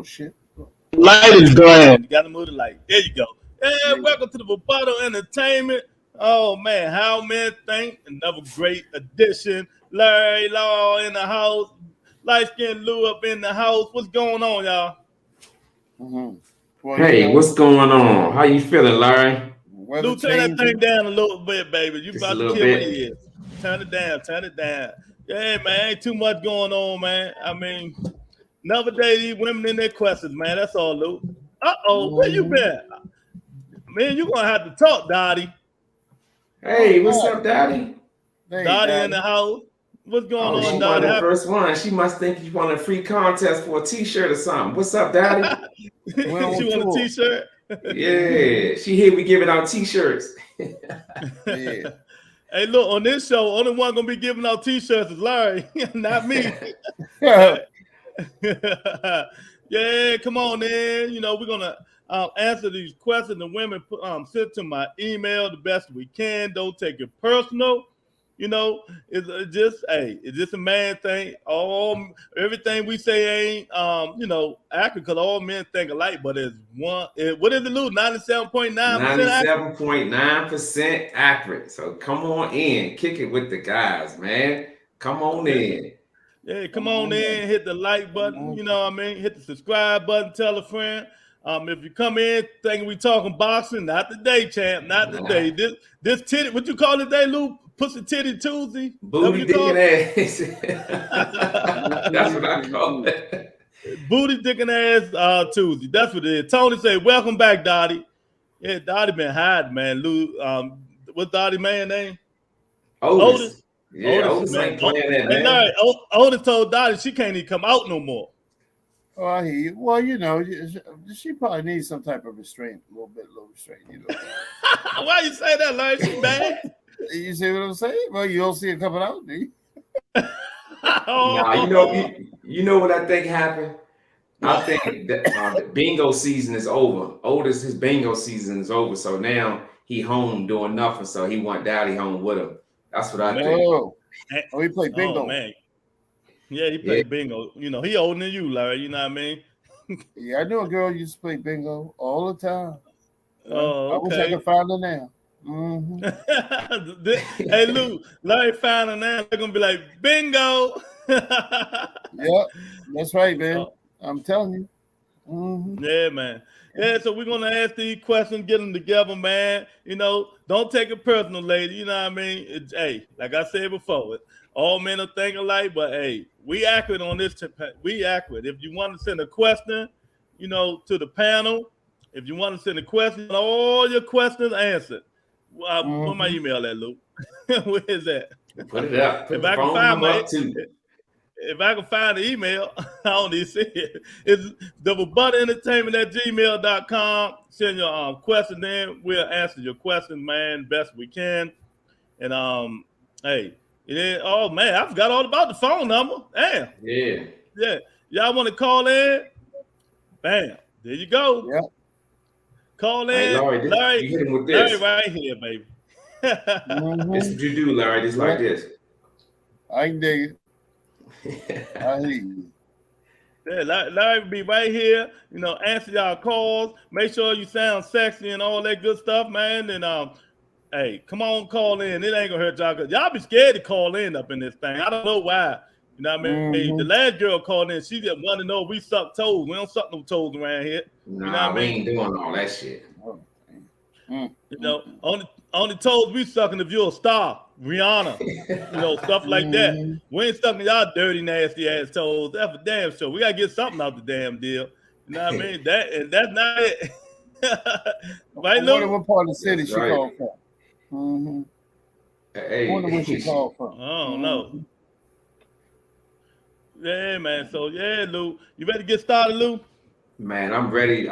shit. Light is grand. You got to move the light. There you go. Hey, welcome to the Vibrato Entertainment. Oh man, how men think. Another great addition. Larry Law in the house. Light skin Lou up in the house. What's going on, y'all? Well, hey, what's going on? How you feeling, Larry? Lou, turn that thing down a little bit, baby. You about to kill my ears. Turn it down. Turn it down. Yeah, man, ain't too much going on, man. I mean, another day, these women in their questions, man. That's all, Lou. Where you been? Man, you gonna have to talk, Dottie. Hey, what's up, Dottie? Hey, Dottie in the house. What's going on, she Dottie? Won the first one. She must think you won a free contest for a T-shirt or something. What's up, Dottie? She want a T-shirt? Yeah, she here. We giving out T-shirts. Yeah. Hey, look, on this show, only one gonna be giving out T-shirts is Larry, not me. Yeah, come on in. You know, we're gonna answer these questions the women sent to my email the best we can. Don't take it personal. You know, it's just a man thing. Everything we say ain't accurate because all men think alike. But it's what is it, Lou? 97.9%. 97.9% accurate. So come on in, kick it with the guys, man. Come on in. Yeah, come on in, hit the like button. You know what I mean? Hit the subscribe button. Tell a friend. If you come in thinking we talking boxing, not today, champ. Not today. This titty. What you call it today, Lou? Pussy Titty Tuesday? Booty dick and ass. That's what I call it. Booty dick and ass Tuesday. That's what it is. Tony said, welcome back, Dottie. Yeah, Dottie been hiding, man. Lou, what's Dottie man name? Otis. Yeah, Otis ain't playing that, man. Larry, Otis told Dottie she can't even come out no more. Well, you know, she probably needs some type of restraint, a little restraint, you know. Why you say that, Larry? She bad? You see what I'm saying? Well, you don't see it coming out, do you? Nah, you know what I think happened? I think that the bingo season is over. Otis, his bingo season is over. So now he home doing nothing. So he want Daddy home with him. That's what I think. Oh, he played bingo. Oh, man. Yeah, he played bingo. You know, he older than you, Larry. You know what I mean? Yeah, I knew a girl used to play bingo all the time. Oh, okay. I wish I could find her now. Hey, Lou, Larry found her now. They're going to be like, bingo. Yep, that's right, man. I'm telling you. Yeah, man. Yeah, so we're going to ask these questions, get them together, man. You know, don't take it personal, lady. You know what I mean? Like I said before, all men are thinking alike, but hey, we accurate on this. We accurate. If you want to send a question, you know, to the panel, if you want to send a question, all your questions answered. Where my email at, Luke? Where is that? Put it up. If I can find the email, I don't even see it. It's thebutteentertainment@gmail.com. Send your question in. We'll answer your question, man, best we can. And oh man, I forgot all about the phone number. Damn. Yeah. Y'all want to call in? Bam. There you go. Yep. Hey, Call in. Larry, you hit him with this. Larry right here, baby. This what you do, Larry. Just like this. I can dig it. I hear you. Yeah, Larry be right here. You know, answer y'all calls. Make sure you sound sexy and all that good stuff, man. And hey, come on, call in. It ain't gonna hurt y'all. Cause y'all be scared to call in up in this thing. I don't know why. You know what I mean? Hey, the last girl called in. She just wanted to know if we suck toes. We don't suck no toes around here. Nah, you know what we I mean? ain't doing all that shit. You know, only toes we sucking if you're a star, Rihanna. You know, stuff like that. We ain't sucking y'all dirty, nasty ass toes. That's a damn show. We gotta get something out the damn deal. You know what I mean? That's not it. Right, Lou? What part of the city she called from? Hey. I wonder where she called from. I don't know. Yeah, man. So yeah, Lou, you ready to get started, Lou? Man, I'm ready.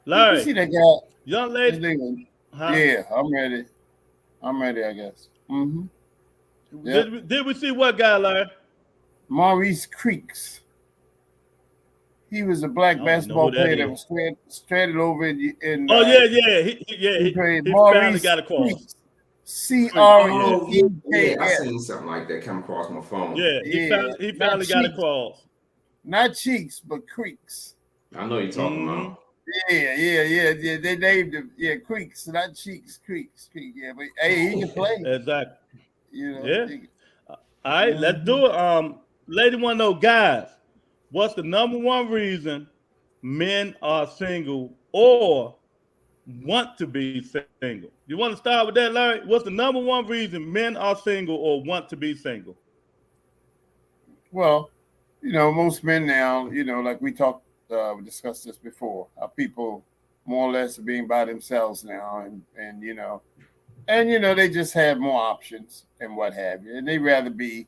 Larry, you see that guy? Young lady. Huh? Yeah, I'm ready. I guess. Yep. Did we see what guy, Larry? Maurice Creeks. He was a black basketball player that was stranded over in yeah. He finally got across. Oh, yeah, I CREEKS. seen something like that come across my phone. Yeah, he finally got across. Not cheeks, but creeks. I know you're talking about. Yeah. They named him, Creeks, not cheeks, creeks. Yeah, but hey, he can play. Exactly. You know. Yeah. All right, let's do it. Lady want to know, guys, what's the number one reason men are single or want to be single? You want to start with that, Larry? What's the number one reason men are single or want to be single? Well, most men now, like we discussed this before, people more or less are being by themselves now, and they just have more options and what have you, and they rather be,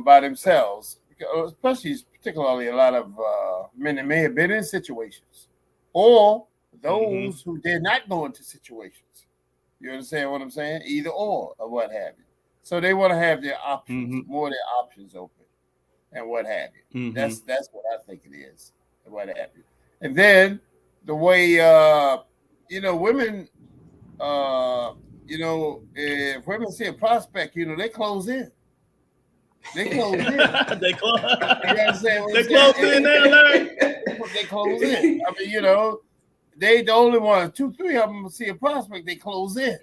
by themselves, particularly a lot of men that may have been in situations, or those who did not go into situations. You understand what I'm saying? Either or what have you. So they want to have their options, more of their options open, and what have you. That's what I think it is, and what have you. And then the way women, if women see a prospect, they close in. They close in. They close. You understand what They I'm close saying? in there, Larry. They close in. I mean, they the only one, 2, 3 of them see a prospect. They close in.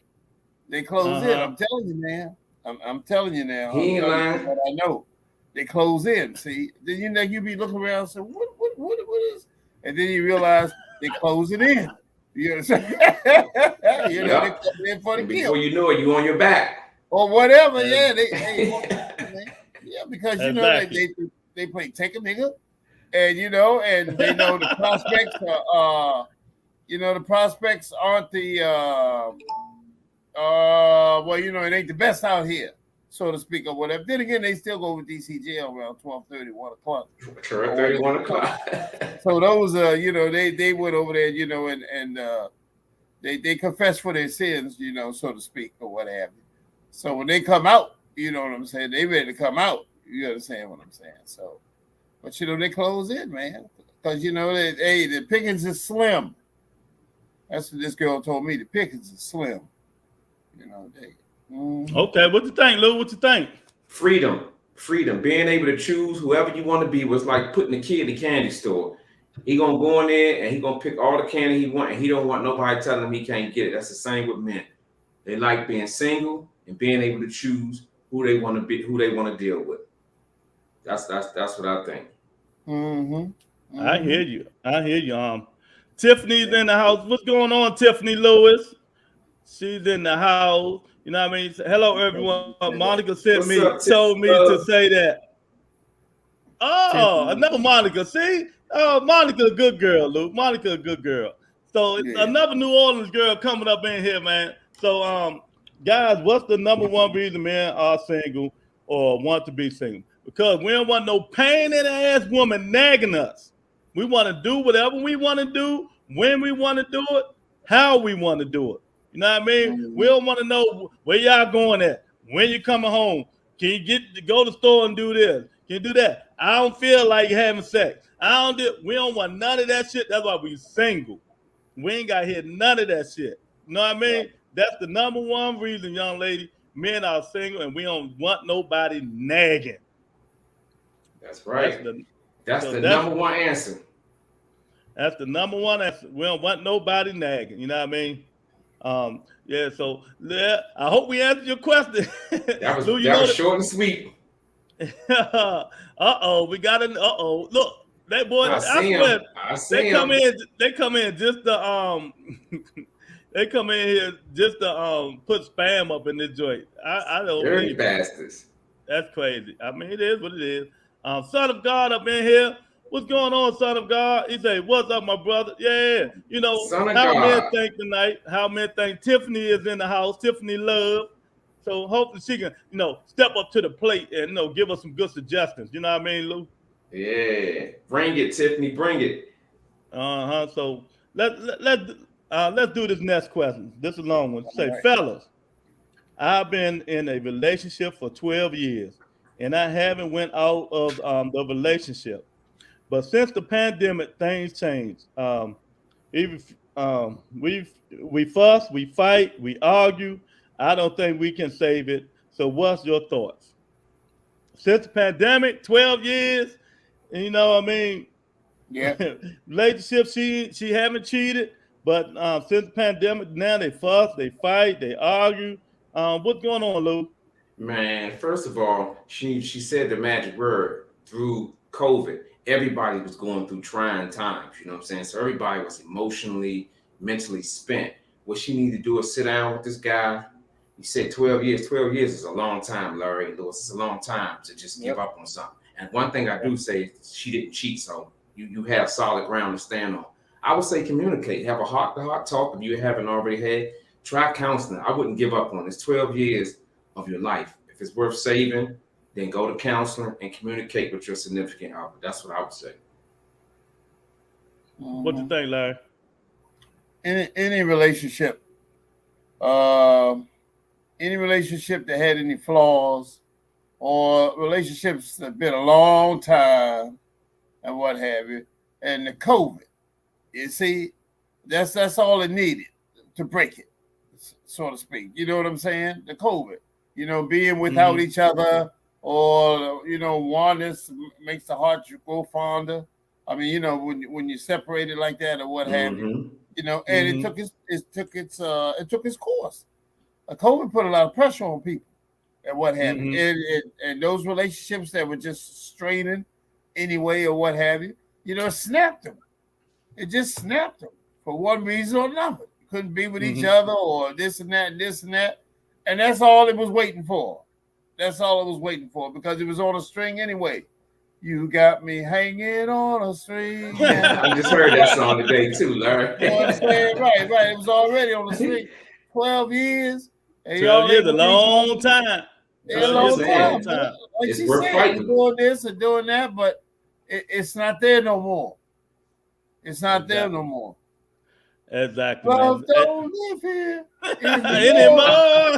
They close in. I'm telling you, man. I'm telling you now. He ain't lying. What I know. They close in. See, then you be looking around and say, what is? And then you realize they close it in. You understand? They come in for the kill. Before you know it, you on your back. Or whatever. Yeah, because they play take a nigga, and and they know the prospects are the prospects aren't the it ain't the best out here, so to speak, or whatever. Then again, they still go with DCJ around 12:30, 1 o'clock. 12:30, 1 o'clock. So those they went over there, and they confess for their sins, so to speak, or what have you. So when they come out, you know what I'm saying, they ready to come out. You understand what I'm saying? So, but they close in, man, because the pickings is slim. That's what this girl told me. The pickings is slim. Okay, what you think, Lou? What you think? Freedom. Being able to choose whoever you want to be was like putting a kid in the candy store. He gonna go in there and he gonna pick all the candy he want, and he don't want nobody telling him he can't get it. That's the same with men. They like being single and being able to choose who they want to be, who they want to deal with. That's what I think. I hear you. Tiffany's in the house. What's going on, Tiffany Lewis? She's in the house. You know what I mean? Hello, everyone. Monica told me to say that. Oh, another Monica. See? Oh, Monica, a good girl, Luke. Monica, a good girl. So another New Orleans girl coming up in here, man. So, guys, what's the number one reason men are single or want to be single? Because we don't want no pain in the ass woman nagging us. We want to do whatever we want to do, when we want to do it, how we want to do it. You know what I mean? We don't want to know where y'all going at, when you coming home. Can you go to the store and do this? Can you do that? I don't feel like having sex. We don't want none of that shit. That's why we single. We ain't got to hear none of that shit. You know what I mean? That's the number one reason, young lady, men are single and we don't want nobody nagging. That's right. That's the number one answer. That's the number one answer. We don't want nobody nagging. You know what I mean? So I hope we answered your question. That was short and sweet. We got an look, that boy. I swear, they come in just to they come in here just to put spam up in this joint. I don't dirty bastards. That's crazy. I mean, it is what it is. Son of God up in here. What's going on, son of God? He say, "What's up, my brother?" Yeah, how men think tonight. How men think Tiffany is in the house. Tiffany Love. So hopefully she can, step up to the plate and give us some good suggestions. You know what I mean, Lou? Yeah, bring it, Tiffany, bring it. So let's do this next question. This is a long one. Say, fellas, I've been in a relationship for 12 years, and I haven't went out of the relationship. But since the pandemic, things changed. We fuss, we fight, we argue. I don't think we can save it. So what's your thoughts? Since the pandemic, 12 years, you know, I mean, Yeah. relationship, she haven't cheated, but since the pandemic, now they fuss, they fight, they argue. What's going on, Lou? Man, first of all, she said the magic word through COVID. Everybody was going through trying times, you know what I'm saying? So everybody was emotionally, mentally spent. What she needed to do is sit down with this guy. He said 12 years. 12 years is a long time, Larry and Lewis. It's a long time to just give up on something. And one thing I do say is she didn't cheat, so you have solid ground to stand on. I would say communicate. Have a heart-to-heart talk if you haven't already had. Try counseling. I wouldn't give up on it. It's 12 years of your life. If it's worth saving, then go to counseling and communicate with your significant other. That's what I would say. What you think, Larry? Any relationship, any relationship that had any flaws, or relationships that been a long time and what have you, and the COVID, you see, that's all it needed to break it, so to speak. You know what I'm saying? The COVID, you know, being without each other, or you know, oneness makes the heart grow fonder. I mean, you know, when you separated like that or what have you, you know, and it took its course. COVID put a lot of pressure on people and what have you, and those relationships that were just straining anyway or what have you, you know, it snapped them. It just snapped them for one reason or another. Couldn't be with each other, or this and that, and this and that, and that's all it was waiting for. That's all it was waiting for, because it was on a string anyway. You got me hanging on a string. I just heard that song today too, Larry. You know what I'm saying? Right. It was already on the string. 12 years. 12 years, a long time. A long time. Like it's she worth said, fighting. doing this and doing that, but it's not there no more. It's not there no more. Exactly. Love don't live here anymore.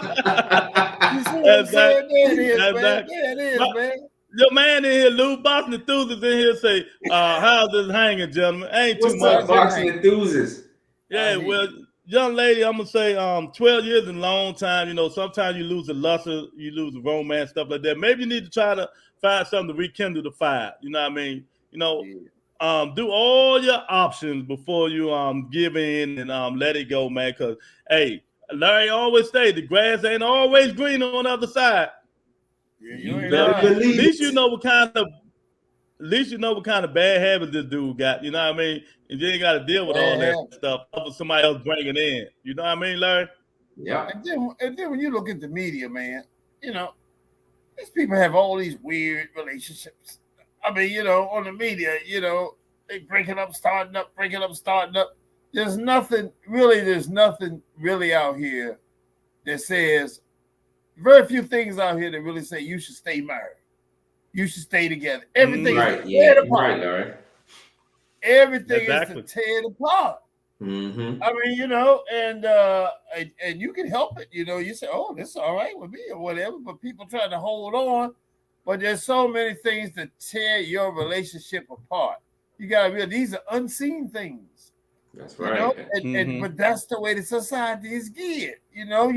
You see what I'm saying? There it is, man. Exactly. There it is, man. Your man in here, Lou, boxing enthusiast in here, say, how's this hanging, gentlemen? Ain't too What's much. up, boxing enthusiasts? Yeah, well, young lady, I'm gonna say 12 years is a long time. You know, sometimes you lose the luster, you lose the romance, stuff like that. Maybe you need to try to find something to rekindle the fire. You know what I mean? You know, do all your options before you give in and let it go, man. Because hey, Larry always say the grass ain't always green on the other side. Yeah, you ain't better right. believe At least you know what kind of bad habits this dude got. You know what I mean? And you ain't got to deal with all that stuff of somebody else bringing in. You know what I mean, Larry? Yeah. And then when you look at the media, man, you know, these people have all these weird relationships. I mean, you know, on the media, you know, they breaking up, starting up. There's nothing really out here that says, very few things out here that really say you should stay married. You should stay together. Everything is to tear it apart. Right, Larry. Everything is to tear it apart. I mean, you know, and you can help it. You know, you say, oh, this is all right with me or whatever, but people try to hold on. But there's so many things that tear your relationship apart. You got to realize these are unseen things. That's right. You know? But that's the way the society is geared. You know,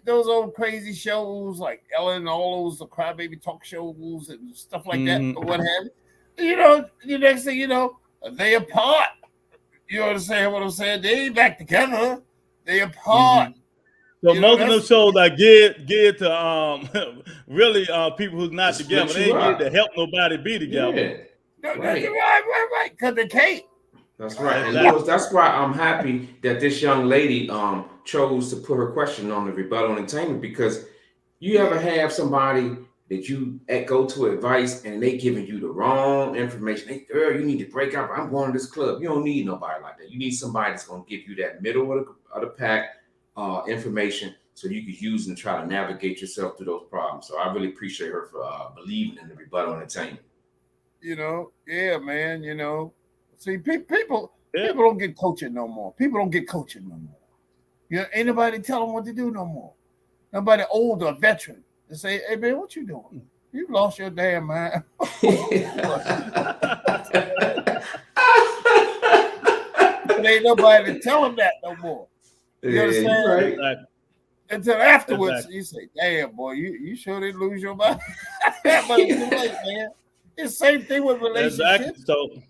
those old crazy shows like Ellen and all those crybaby talk shows and stuff like that or what have you. You know, the next thing you know, they apart. You understand what I'm saying? They ain't back together. They apart. So most of those shows are geared to really people who's not together. They ain't geared to help nobody be together. Yeah. Right. Because they can't. That's right. And Lewis, that's why I'm happy that this young lady chose to put her question on the rebuttal entertainment, because you ever have somebody that you go to advice and they giving you the wrong information. Hey, girl, you need to break up. I'm going to this club. You don't need nobody like that. You need somebody that's going to give you that middle of the pack information so you can use and try to navigate yourself through those problems. So I really appreciate her for believing in the rebuttal entertainment. You know, yeah, man, you know. See, people don't get coaching no more. People don't get coaching no more. You know, ain't nobody tell them what to do no more. Nobody old or veteran to say, hey, man, what you doing? You've lost your damn mind. Ain't nobody tell them that no more. You understand? Right. until afterwards Exactly. you say, "Damn, boy, you sure didn't lose your mind?" But it's too late, man. It's the same thing with Exactly. relationships. So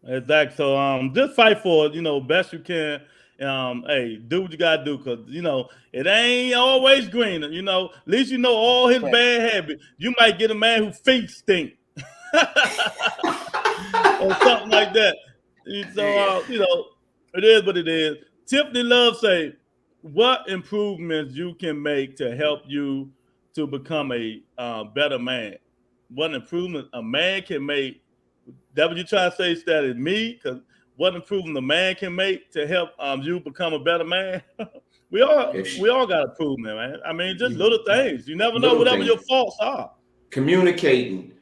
exactly. So just fight for it, best you can. Hey, do what you gotta do, cause it ain't always green. At least you know all his Right. bad habits. You might get a man who feet stink. Or something like that. So Yeah. it is what it is. Tiffany Love say, what improvements you can make to help you to become a better man? What improvement a man can make? That what you try to say, that is me? Because what improvement a man can make to help you become a better man? we all If we all got improvement, man. I mean, just you, little things. You never know little whatever things, your faults are. communicating,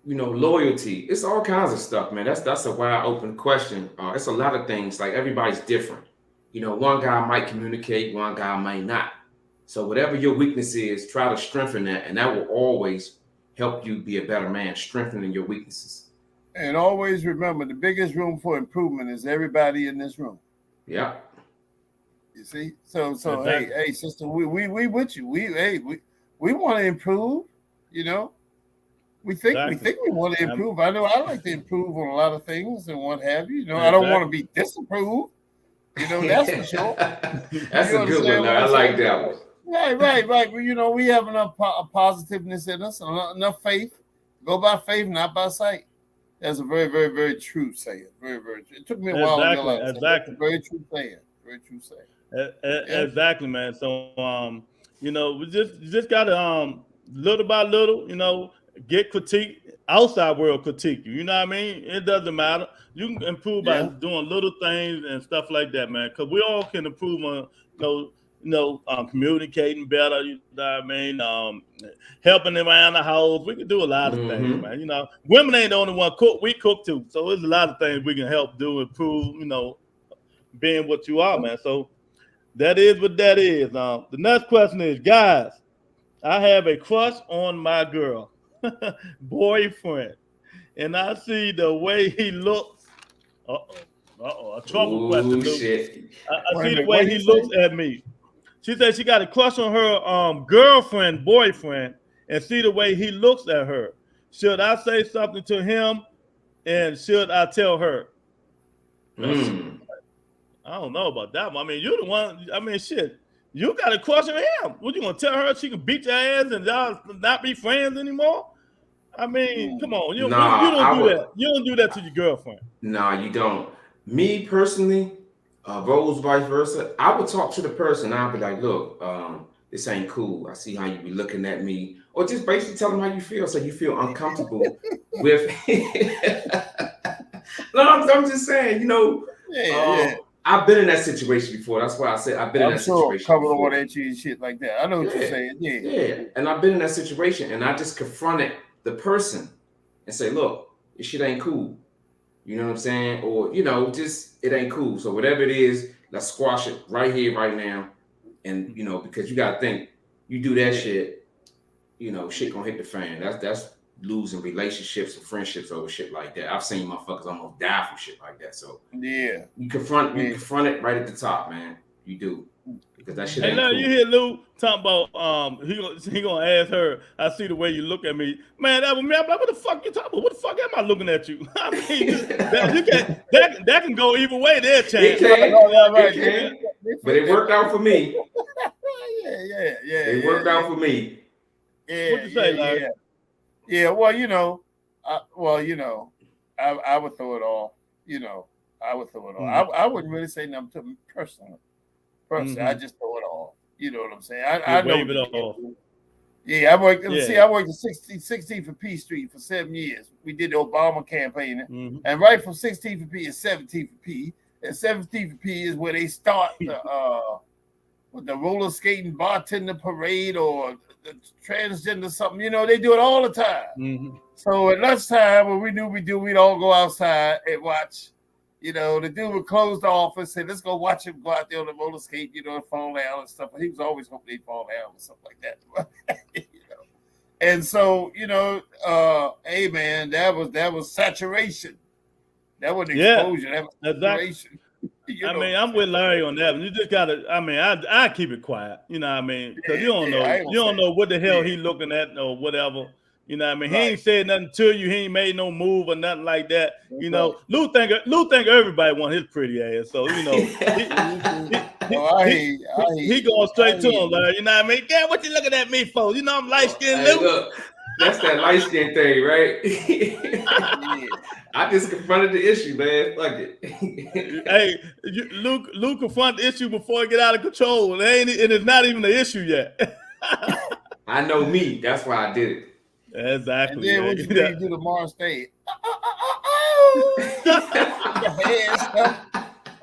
loyalty. It's all kinds of stuff, man. That's a wide open question. It's a lot of things. Like everybody's different. One guy might communicate, one guy might not. So whatever your weakness is, try to strengthen that, and that will always help you be a better man. Strengthening your weaknesses. And always remember, the biggest room for improvement is everybody in this room. Yeah. You see, so Exactly. hey, sister, we with you. We want to improve. You know, we think Exactly. we want to improve. I know I like to improve on a lot of things and what have you. I don't want to Exactly. be disapproved. That's for sure. That's You a good one. understand what Now I I'm like saying? that one. Right. Well, we have enough positiveness in us, enough faith. Go by faith, not by sight. That's a very, very, very true saying. Very, very true. It took me a while to Exactly. realize that. That's a Exactly. very true saying. Very true saying. Yeah. Exactly, man. So, we just gotta little by little, get critique, outside world critique you. You know what I mean? It doesn't matter. You can improve by Yeah. doing little things and stuff like that, man. Because we all can improve on, communicating better. You know what I mean? Helping around the house. We can do a lot of things, Mm-hmm. man. Women ain't the only one cook. We cook too. So there's a lot of things we can help do, improve. Being what you are, man. So that is what that is. The next question is, guys, I have a crush on my girl, boyfriend, and I see the way he looks. A trouble question, Oh Luke. shit. I Wait a see the minute. way What do he you say? looks at me. She said she got a crush on her girlfriend, boyfriend, and see the way he looks at her. Should I say something to him, and should I tell her? That's Mm. I don't know about that one. I mean, you're the one. I mean, shit. You got a crush on him. What you gonna tell her she can beat your ass and y'all not be friends anymore? I mean, come on. You Nah, don't I do would. that. You don't do that to your girlfriend. Nah, you don't. Me personally, Rose vice versa. I would talk to the person. I'd be like, look, this ain't cool. I see how you be looking at me, or just basically tell them how you feel, so you feel uncomfortable with. No, I'm just saying. Yeah. I've been in that situation before. That's why I said I've been in I'm that sure situation cover on before. that you and shit like that. I know what you're Yeah, saying. Yeah. yeah. And I've been in that situation, and I just confronted the person and say, look, this shit ain't cool. You know what I'm saying? Or, just it ain't cool. So whatever it is, let's squash it right here, right now. And, because you gotta think, you do that shit, shit gonna hit the fan. That's losing relationships and friendships over shit like that. I've seen motherfuckers almost die from shit like that. So Yeah. you confront Yeah. it right at the top, man. You do. Because that shit Hey, ain't now you cool. hear Lou talking about he gonna ask her. I see the way you look at me, man. That was me. I'm like, what the fuck you talking about? What the fuck am I looking at you? I mean, that can go either way. There, It chance. can. Right. It can. But it worked out for me. Yeah. It worked out for me. What you say, Larry? Yeah. Well, I would throw it off. I would throw it off. I wouldn't really say nothing to him personally. I just throw it off. You know what I'm saying? I You know wave what it you can't off. do. Yeah, I worked. Yeah. I worked at 16th for P Street for 7 years. We did the Obama campaign, Mm-hmm. and right from 16th for P is 17th for P, and 17th for P is where they start with the roller skating bartender parade or the transgender something. They do it all the time. Mm-hmm. So at lunchtime, when we knew we'd all go outside and watch. The dude would close the office and let's go watch him go out there on the roller skate, and fall down and stuff. He was always hoping he'd fall down and stuff like that. And so, hey man, that was saturation. That wasn't exposure, that was Exactly. saturation. I mean, I'm with Larry on that. You just gotta. I mean, I keep it quiet. You know what I mean? Because you don't know. You don't know what the hell he looking at or whatever. You know what I mean? He ain't said nothing to you. He ain't made no move or nothing like that. You know, Lou think everybody want his pretty ass. So you know, he going straight to him, Larry. You know what I mean? Yeah, what you looking at me for? You know I'm light skinned, Lou. Look, that's that light skin thing, right? I just confronted the issue, man. Fuck it. Hey, Luke confront the issue before it get out of control. And it's not even an issue yet. I know me. That's why I did it. Exactly. And then what you do the Mars stage?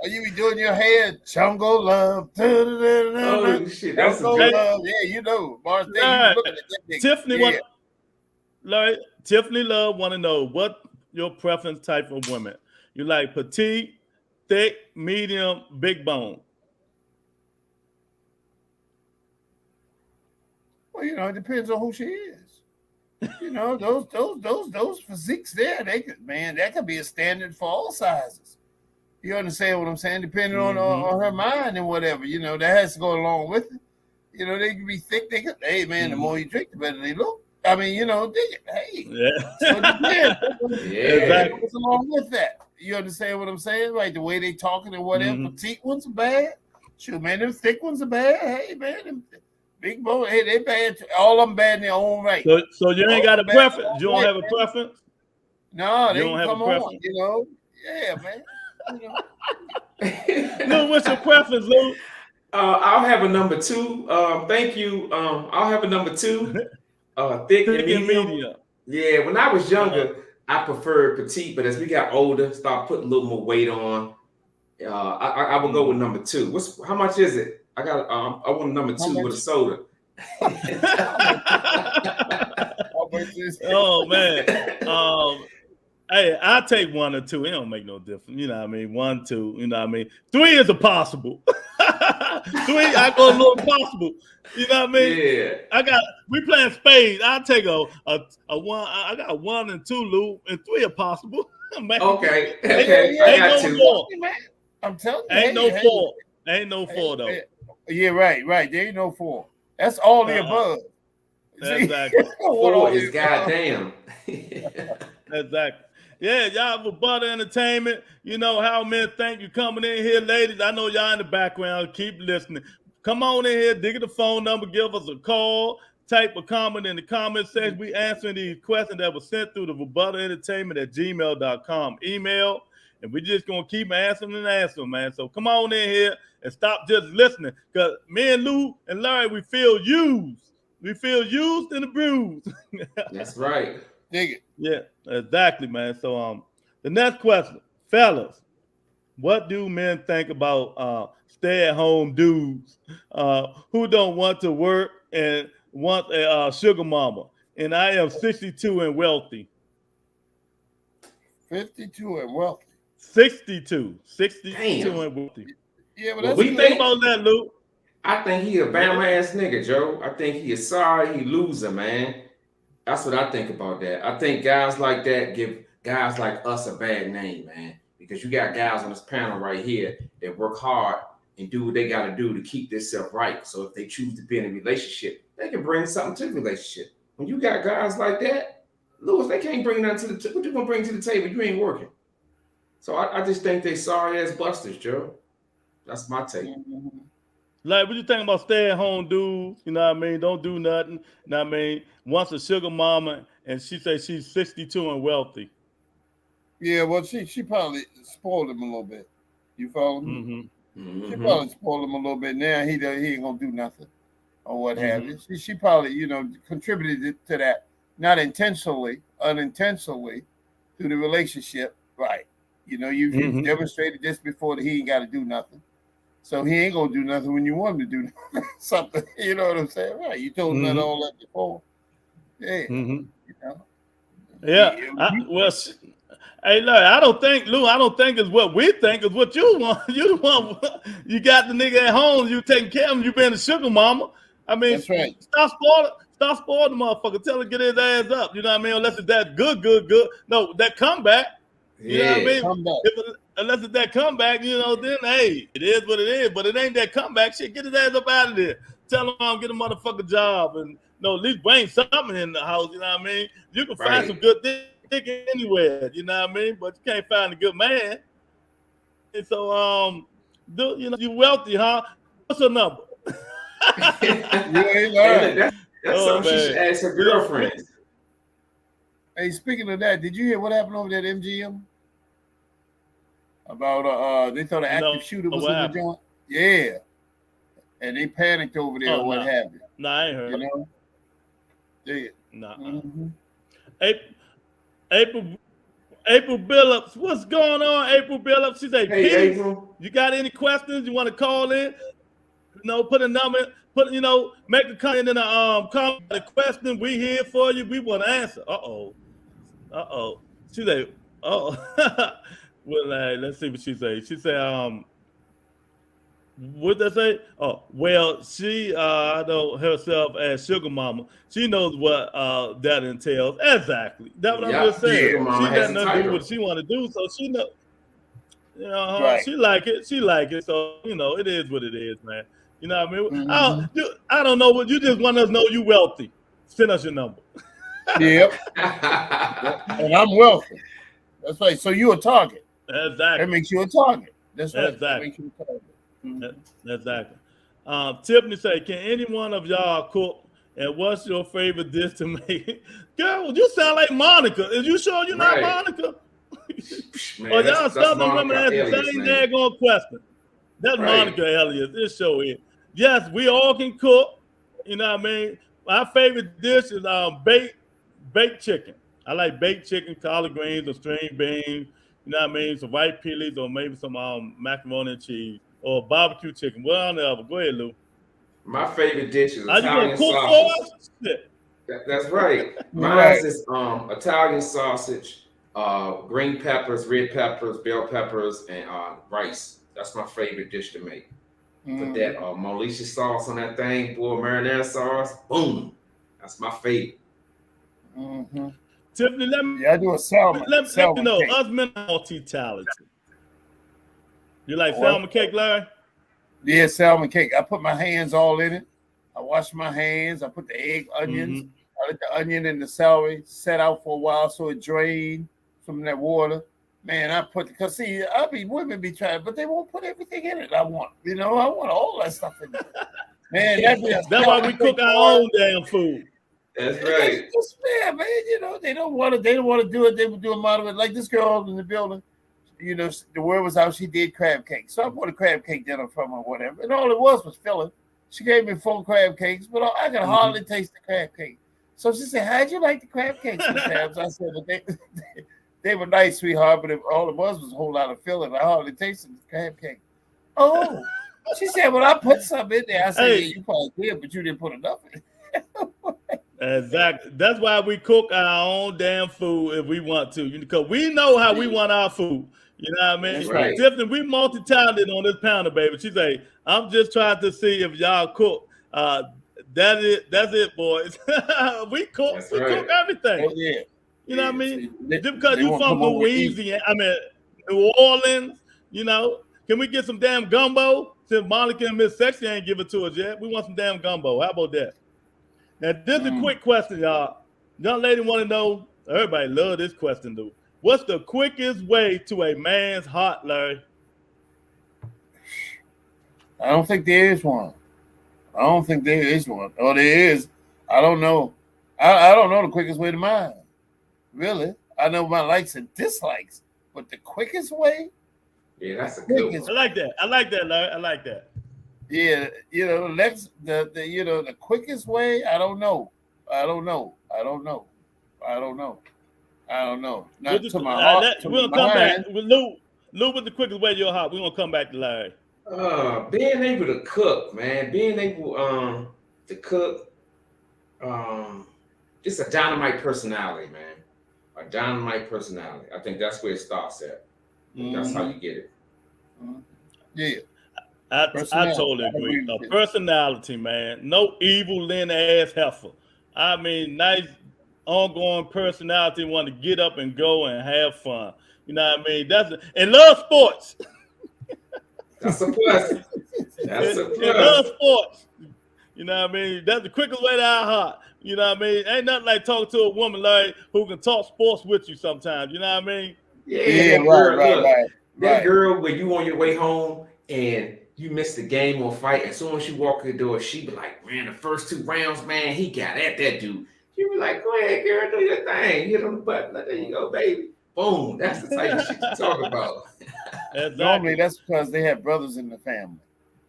Are you be doing your hair? Jungle love. Oh shit, that's Jungle love. Yeah, you know, Mars stage. You looking at that thing. Tiffany Love want to know what your preference type of women. You like petite, thick, medium, big bone? Well, you know, it depends on who she is. You know, those physiques there, that could be a standard for all sizes. You understand what I'm saying? Depending on her mind and whatever, you know, that has to go along with it. You know, they can be thick. Hey man, the more you drink, the better they look. I mean, you know, hey, so it depends. Exactly. What's along with that? You understand what I'm saying? Like the way they talking and whatever. Petite ones are bad. Shoot, man, them thick ones are bad. Hey man, them big boy, hey, they bad. All of them bad in their own right. So you ain't got a preference? You don't have a preference? No, they don't come on. You know, yeah, man. You know. Lou, what's your preference, Lou? I'll have a number 2. Thank you. I'll have a number 2. Thick and medium. Yeah, when I was younger, I preferred petite, but as we got older, start putting a little more weight on. I would go with number 2. How much is it? I want a number 2 with a soda. Oh man. Hey, I take 1 or 2. It don't make no difference. You know what I mean? 1, 2. You know what I mean? 3 is impossible. 3, I go a little impossible. You know what I mean? Yeah. We playing spades. I take a 1. I got 1 and 2, Lou, and 3 are possible. Man. Okay. Ain't no 4. I'm telling you. Ain't no 4. Ain't no 4 though. Yeah, right. There ain't no 4. That's all the above. Exactly. 4 is goddamn. Exactly. Yeah, y'all for Butter Entertainment. You know how men thank you coming in here, ladies. I know y'all in the background. Keep listening. Come on in here, dig at the phone number, give us a call, type a comment in the comment section. We answering these questions that were sent through the rebuttelentertainment@gmail.com email. And we're just going to keep answering and answering, man. So come on in here and stop just listening. Because me and Lou and Larry, we feel used. We feel used and abused. That's right. Dig it. Yeah, exactly, man. So the next question, fellas, what do men think about stay-at-home dudes who don't want to work and want a sugar mama? And I am 62 and wealthy. 52 and wealthy. 62 and wealthy. Yeah, but what do you think about that, Lou? I think he a Bama ass nigga, Joe. I think he is sorry he loser, man. That's what I think about that. I think guys like that give guys like us a bad name, man. Because you got guys on this panel right here that work hard and do what they got to do to keep themselves right. So if they choose to be in a relationship, they can bring something to the relationship. When you got guys like that, Lewis, they can't bring nothing to the table. What you gonna bring to the table? You ain't working. So I just think they sorry ass busters, Joe. That's my take. Like, what you think about stay-at-home dudes? You know what I mean? Don't do nothing. You know what I mean? Wants a sugar mama, and she says she's 62 and wealthy. Yeah, well, she probably spoiled him a little bit. You follow me? She probably spoiled him a little bit. Now he ain't gonna do nothing or what have you. She probably, you know, contributed to that, not intentionally, unintentionally, to the relationship. Right. You know, you've demonstrated this before that he ain't got to do nothing. So he ain't gonna do nothing when you want him to do something. You know what I'm saying? Right. You told him that all that before. Yeah. You know? Yeah. Hey, look, I don't think it's what we think, it's what you want. You the one, you got the nigga at home, you taking care of him, you being a sugar mama. I mean, that's right. Stop spoiling the motherfucker. Tell him to get his ass up. You know what I mean? Unless it's that good. No, that comeback. You know what I mean? Come back. Unless it's that comeback, you know, then hey, it is what it is. But it ain't that comeback shit. Get his ass up out of there. Tell him I'm get a motherfucking job and at least bring something in the house. You know what I mean? You can find some good dick anywhere. You know what I mean? But you can't find a good man. And so you wealthy, huh? What's her number? Yeah, that's something she should ask her girlfriends. Hey, speaking of that, did you hear what happened over there at MGM? About they thought an active shooter was in the joint? Yeah. And they panicked over there or what have you. No, I ain't heard. You know? Yeah. No. Mm-hmm. April Billups, what's going on, April Billups? She said, hey, April. You got any questions you want to call in? Put a number, make a comment in the comment the question. We here for you. We want to answer. She said, well, let's see what she say. She said, what did they say? Oh, well, she I know herself as Sugar Mama. She knows what that entails. Exactly. That's what I'm just saying. Sugar Mama she got nothing to do what she want to do, so she know. Right. She like it. She like it. So it is what it is, man. You know what I mean? Mm-hmm. I don't know what you just want us to know you wealthy. Send us your number. Yep. And I'm wealthy. That's right. So you a target. Exactly. That makes you a target. That's right. Exactly. That makes you a target. Mm-hmm. Exactly. Tiffany say, can any one of y'all cook? And what's your favorite dish to make? Girl, you sound like Monica. Is you sure you're not Monica? Man, or y'all Southern women ask the same daggone question. That's Monica Elliott. This show is. Yes, we all can cook. You know what I mean? My favorite dish is baked chicken. I like baked chicken, collard greens, or string beans. You know what I mean? Some white peas, or maybe some macaroni and cheese, or barbecue chicken. Whatever. Go ahead, Lou. My favorite dish is Italian sausage. That's right. Mine is Italian sausage, green peppers, red peppers, bell peppers, and rice. That's my favorite dish to make. Put that Molisha sauce on that thing, boy, marinara sauce. Boom. That's my favorite. Mm-hmm. Tiffany, let me. I do a salmon. Let me know. Us men are multi-talented. You like salmon cake, Larry? Yeah, salmon cake. I put my hands all in it. I wash my hands. I put the egg, onions. I let the onion and the celery set out for a while so it drained from that water. Man, because see, women be trying, but they won't put everything in it. I want all that stuff in there. Man, that's why we cook our own damn food. That's right. Just, man, they don't want to do it. They would do a model of it. Like this girl in the building, the word was out. She did crab cake, so I bought a crab cake dinner from her, or whatever, and all it was filling. She gave me 4 crab cakes, but I could hardly taste the crab cake. So she said, "How'd you like the crab cakes, Miss Abs?" I said, "Well, they were nice, sweetheart, but all it was a whole lot of filling. I hardly tasted the crab cake." Oh, she said, "Well, I put some in there." I said, "Yeah, you probably did, but you didn't put enough in it." Exactly. That's why we cook our own damn food if we want to, because we know how we want our food. You know what I mean? That's right. Tiffany, we multi-talented on this panel, baby. She say, "I'm just trying to see if y'all cook." That's it, boys. we cook. That's we cook everything. Oh, yeah. You know what I mean? Just because you from Louisiana, New Orleans, can we get some damn gumbo? Since Monica and Miss Sexy ain't give it to us yet, we want some damn gumbo. How about that? Now, this is a quick question, y'all. Young lady want to know, everybody love this question, dude. What's the quickest way to a man's heart, Larry? I don't think there is one. Or there is. I don't know. I don't know the quickest way to mine. Really. I know my likes and dislikes, but the quickest way? Yeah, that's a good one. I like that, Larry. I like that. Yeah, the quickest way, I don't know. Not to my heart. We'll come back. Lou, what's the quickest way to your heart? We're gonna come back to Larry. Being able to cook, man. Being able to cook. Just a dynamite personality, man. A dynamite personality. I think that's where it starts at. That's how you get it. Yeah. I totally agree. A personality, man. No evil, lean ass heifer. I mean, nice, ongoing personality, want to get up and go and have fun. You know what I mean? And love sports. That's a plus. That's a And plus. love sports. You know what I mean? That's the quickest way to our heart. You know what I mean? Ain't nothing like talking to a woman, Larry, who can talk sports with you sometimes. You know what I mean? Yeah, that girl, when you on your way home and you missed the game or fight, as soon as you walk in the door, she be like, man, the first 2 rounds, man, he got at that dude. You be like, go ahead, girl, do your thing. Hit on the button. There you go, baby. Boom. That's the type of shit you talk about. Exactly. Normally, that's because they have brothers in the family.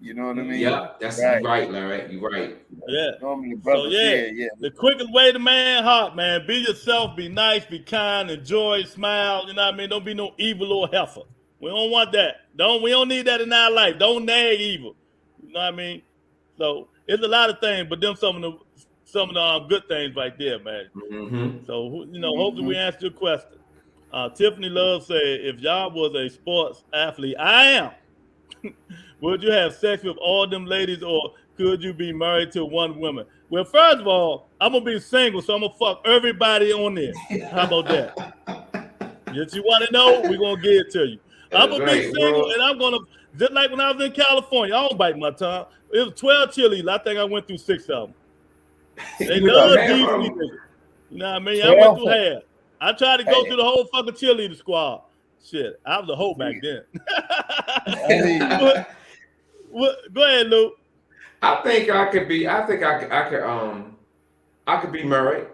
You know what I mean? Yeah, that's right, Larry. You're right. Yeah. Normally, brothers. Yeah. The quickest way to man heart, man. Be yourself. Be nice. Be kind. Enjoy. Smile. You know what I mean? Don't be no evil little heifer. We don't want that. We don't need that in our life. Don't nag evil. You know what I mean? So it's a lot of things, but them some of the good things right there, man. Mm-hmm. So hopefully we answered your question. Tiffany Love said, if y'all was a sports athlete, I am. Would you have sex with all them ladies, or could you be married to one woman? Well, first of all, I'm gonna be single, so I'm gonna fuck everybody on there. How about that? If you want to know, we're gonna give it to you. I'm gonna be single, and I'm gonna, just like when I was in California, I don't bite my tongue. It was 12 cheerleaders. I think I went through 6 of them. They love DC. You know what I mean? I went through half. I tried to go through the whole fucking cheerleader squad. Shit, I was a hoe back then. Go ahead, Lou. I think I could be married,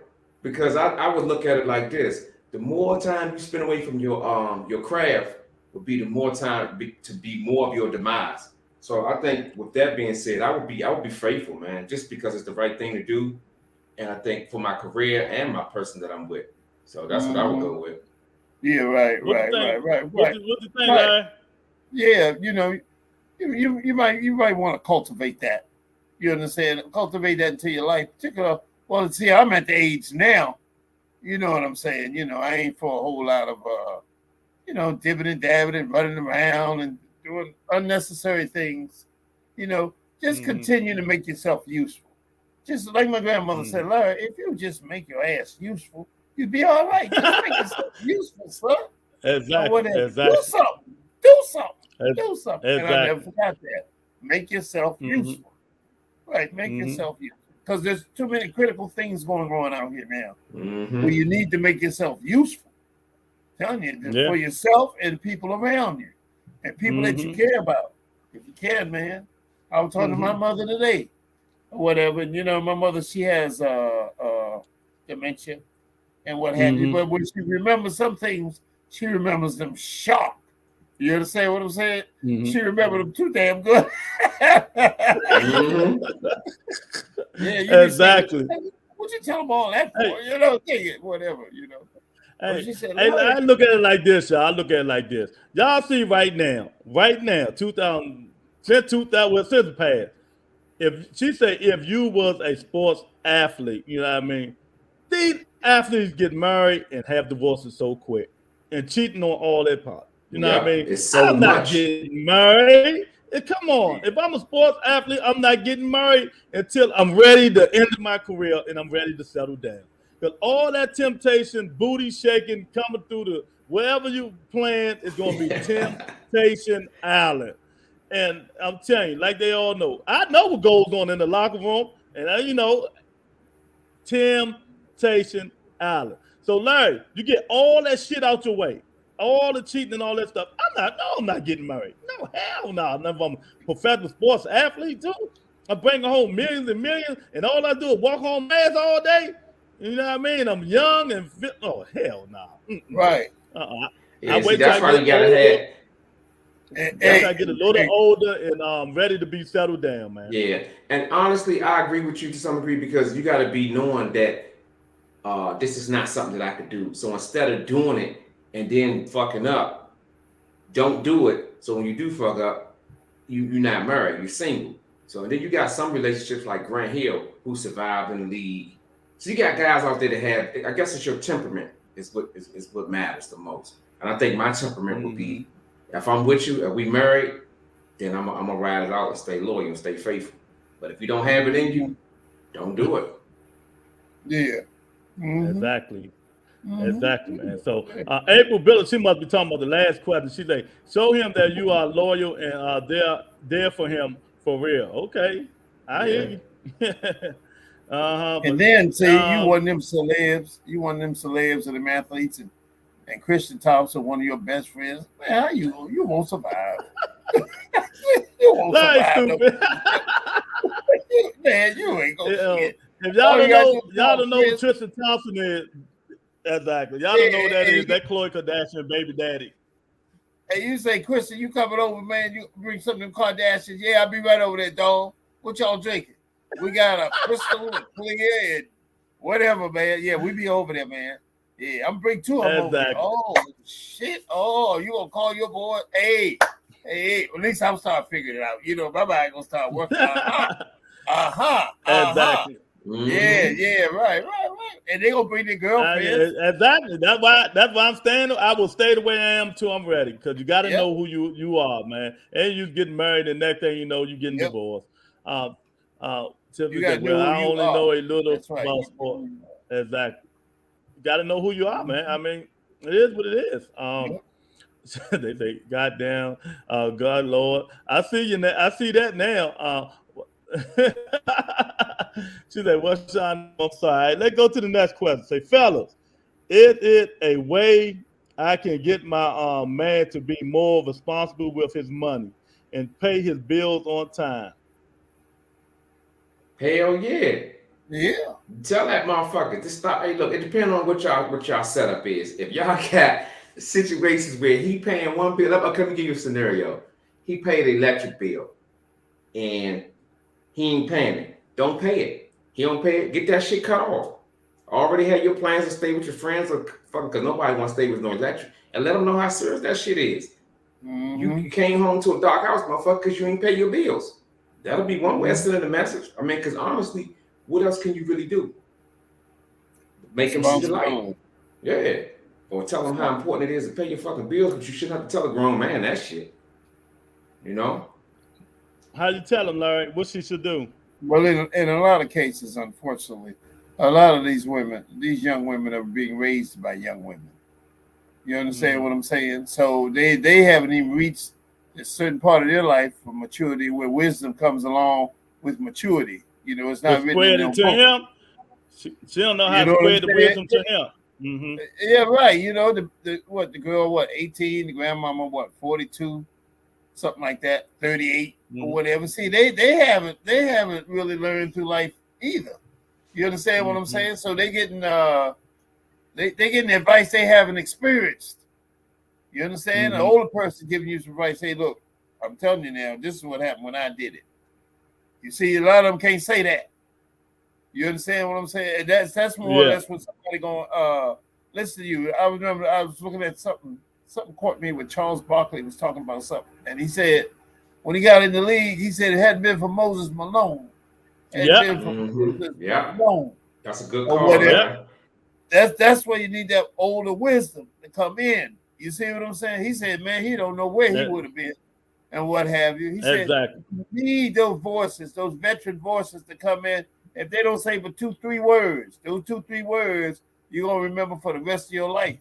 because I would look at it like this: the more time you spend away from your craft would be the more time to be more of your demise. So I think, with that being said, I would be faithful, man, just because it's the right thing to do, and I think for my career and my person that I'm with. So that's what I would go with. Yeah, right. What you think, Larry? Yeah, you might want to cultivate that. You understand? Cultivate that into your life. Particularly, well, see, I'm at the age now. You know what I'm saying? I ain't for a whole lot of dibbing and dabbing and running around and doing unnecessary things. Just continue to make yourself useful. Just like my grandmother said, Larry, if you just make your ass useful, you'd be all right. Just make yourself useful, son. Exactly. Do something. Exactly. And I never forgot that. Make yourself useful. Right. Make yourself useful. Because there's too many critical things going on out here now. Where you need to make yourself useful. I'm telling you, for yourself and people around you. And people that you care about. If you can, man. I was talking to my mother today. Or whatever. And my mother, she has dementia and what have you. But when she remembers some things, she remembers them sharp. You understand what I'm saying? She remembered them too damn good. Yeah, exactly. Saying, what you tell them all that for? Take it, whatever, Hey, she said, I look at it like this, y'all. I look at it like this. Y'all see right now, 2000, since the past, if you was a sports athlete, you know what I mean? These athletes get married and have divorces so quick and cheating on all their part. You know what I mean? It's so I'm not getting married. Come on. If I'm a sports athlete, I'm not getting married until I'm ready to end my career and I'm ready to settle down. Because all that temptation, booty shaking, coming through the wherever you plan is going to be Temptation Island. And I'm telling you, like they all know, I know what goes on in the locker room. And Temptation Island. So, Larry, you get all that shit out your way. All the cheating and all that stuff. I'm not getting married. No, hell no. I'm a professional sports athlete too. I'm bringing home millions and millions, and all I do is walk home ass all day. You know what I mean? I'm young and fit. Oh, hell no. Right. I wait that's why you gotta have. I get a little older and ready to be settled down, man. Yeah, and honestly, I agree with you to some degree, because you got to be knowing that this is not something that I could do. So instead of doing it and then fucking up, don't do it. So when you do fuck up, you're not married, you're single. So then you got some relationships like Grant Hill who survived in the league. So you got guys out there that have, I guess it's your temperament is what matters the most. And I think my temperament would be, if I'm with you, if we married, then I'm gonna ride it out and stay loyal and stay faithful. But if you don't have it in you, don't do it. Yeah. Exactly. Exactly, man. So April Billy, she must be talking about the last question. She say, show him that you are loyal and there for him for real. Okay, I hear Yeah. you. uh-huh. And But then see, you want them celebs, and them athletes, and Christian Thompson, one of your best friends. Man, how you won't survive. You won't Larry survive. stupid. Man, you ain't gonna shit. If y'all All you don't gotta know, do is y'all call don't know who Chris. Tristan Thompson is. Exactly. Y'all Yeah, don't know who that is. and That Khloe Kardashian baby daddy. you say, Christian, you coming over, man? You bring something to Kardashians. Yeah, I'll be right over there, dog. What y'all drinking? We got a crystal, a clear, and whatever, man. Yeah, we be over there, man. Yeah, I'm bring two of them over there. Exactly. Oh shit! Oh, you gonna call your boy? Hey, at least I'm starting figuring it out. You know, my mind gonna start working. Exactly. Yeah, right. And they gonna bring their girlfriends. Exactly. That's why I'm staying. I will stay the way I am till I'm ready. Because you got to know who you are, man. And you getting married, and next thing you know, you getting divorced. You gotta know I who you only are. know a little That's right. about sport. Exactly. You got to know who you are, man. I mean, it is what it is. They say, "Goddamn, God, Lord, I see you. I see that now." She said, "What's on side?" Let's go to the next question. Say, fellas, is it a way I can get my man to be more responsible with his money and pay his bills on time? Hell yeah. Yeah. Tell that motherfucker to stop. Hey, look, it depends on what y'all setup is. If y'all got situations where he paying one bill up, let me give you a scenario. He paid the electric bill and he ain't paying it. Don't pay it. He don't pay it. Get that shit cut off. Already had your plans to stay with your friends or fucking because nobody wants to stay with no electric. And let them know how serious that shit is. You came home to a dark house, motherfucker, because you ain't pay your bills. That'll be one way of sending a message. I mean, because honestly, what else can you really do? Make him see the light. Yeah. Or tell him how important it is to pay your fucking bills, but you shouldn't have to tell a grown man that shit. You know? How you tell him, Larry, what she should do? Well, in a lot of cases, unfortunately, a lot of these young women are being raised by young women. You understand what I'm saying? So they haven't even reached a certain part of their life for maturity where wisdom comes along with maturity. You know, it's not written in to him. She don't know how to spread the wisdom to him. Mm-hmm. Yeah, right. You know, the girl, 18, the grandmama, 42, something like that, 38 or whatever. See, they haven't really learned through life either. You understand what I'm saying? So they getting they getting advice they haven't experienced. You understand? An older person giving you some advice. Hey, look, I'm telling you now, this is what happened when I did it. You see, a lot of them can't say that. You understand what I'm saying? And that's more or less what somebody going listen to you. I remember I was looking at something caught me when Charles Barkley was talking about something, and he said when he got in the league, he said it hadn't been for Moses Malone. Malone. That's a good call. Yeah. That's where you need that older wisdom to come in. You see what I'm saying? He said, man, he don't know where he would have been and what have you. He said, you need those voices, those veteran voices to come in. If they don't say but 2-3 words, those 2-3 words, you're going to remember for the rest of your liise.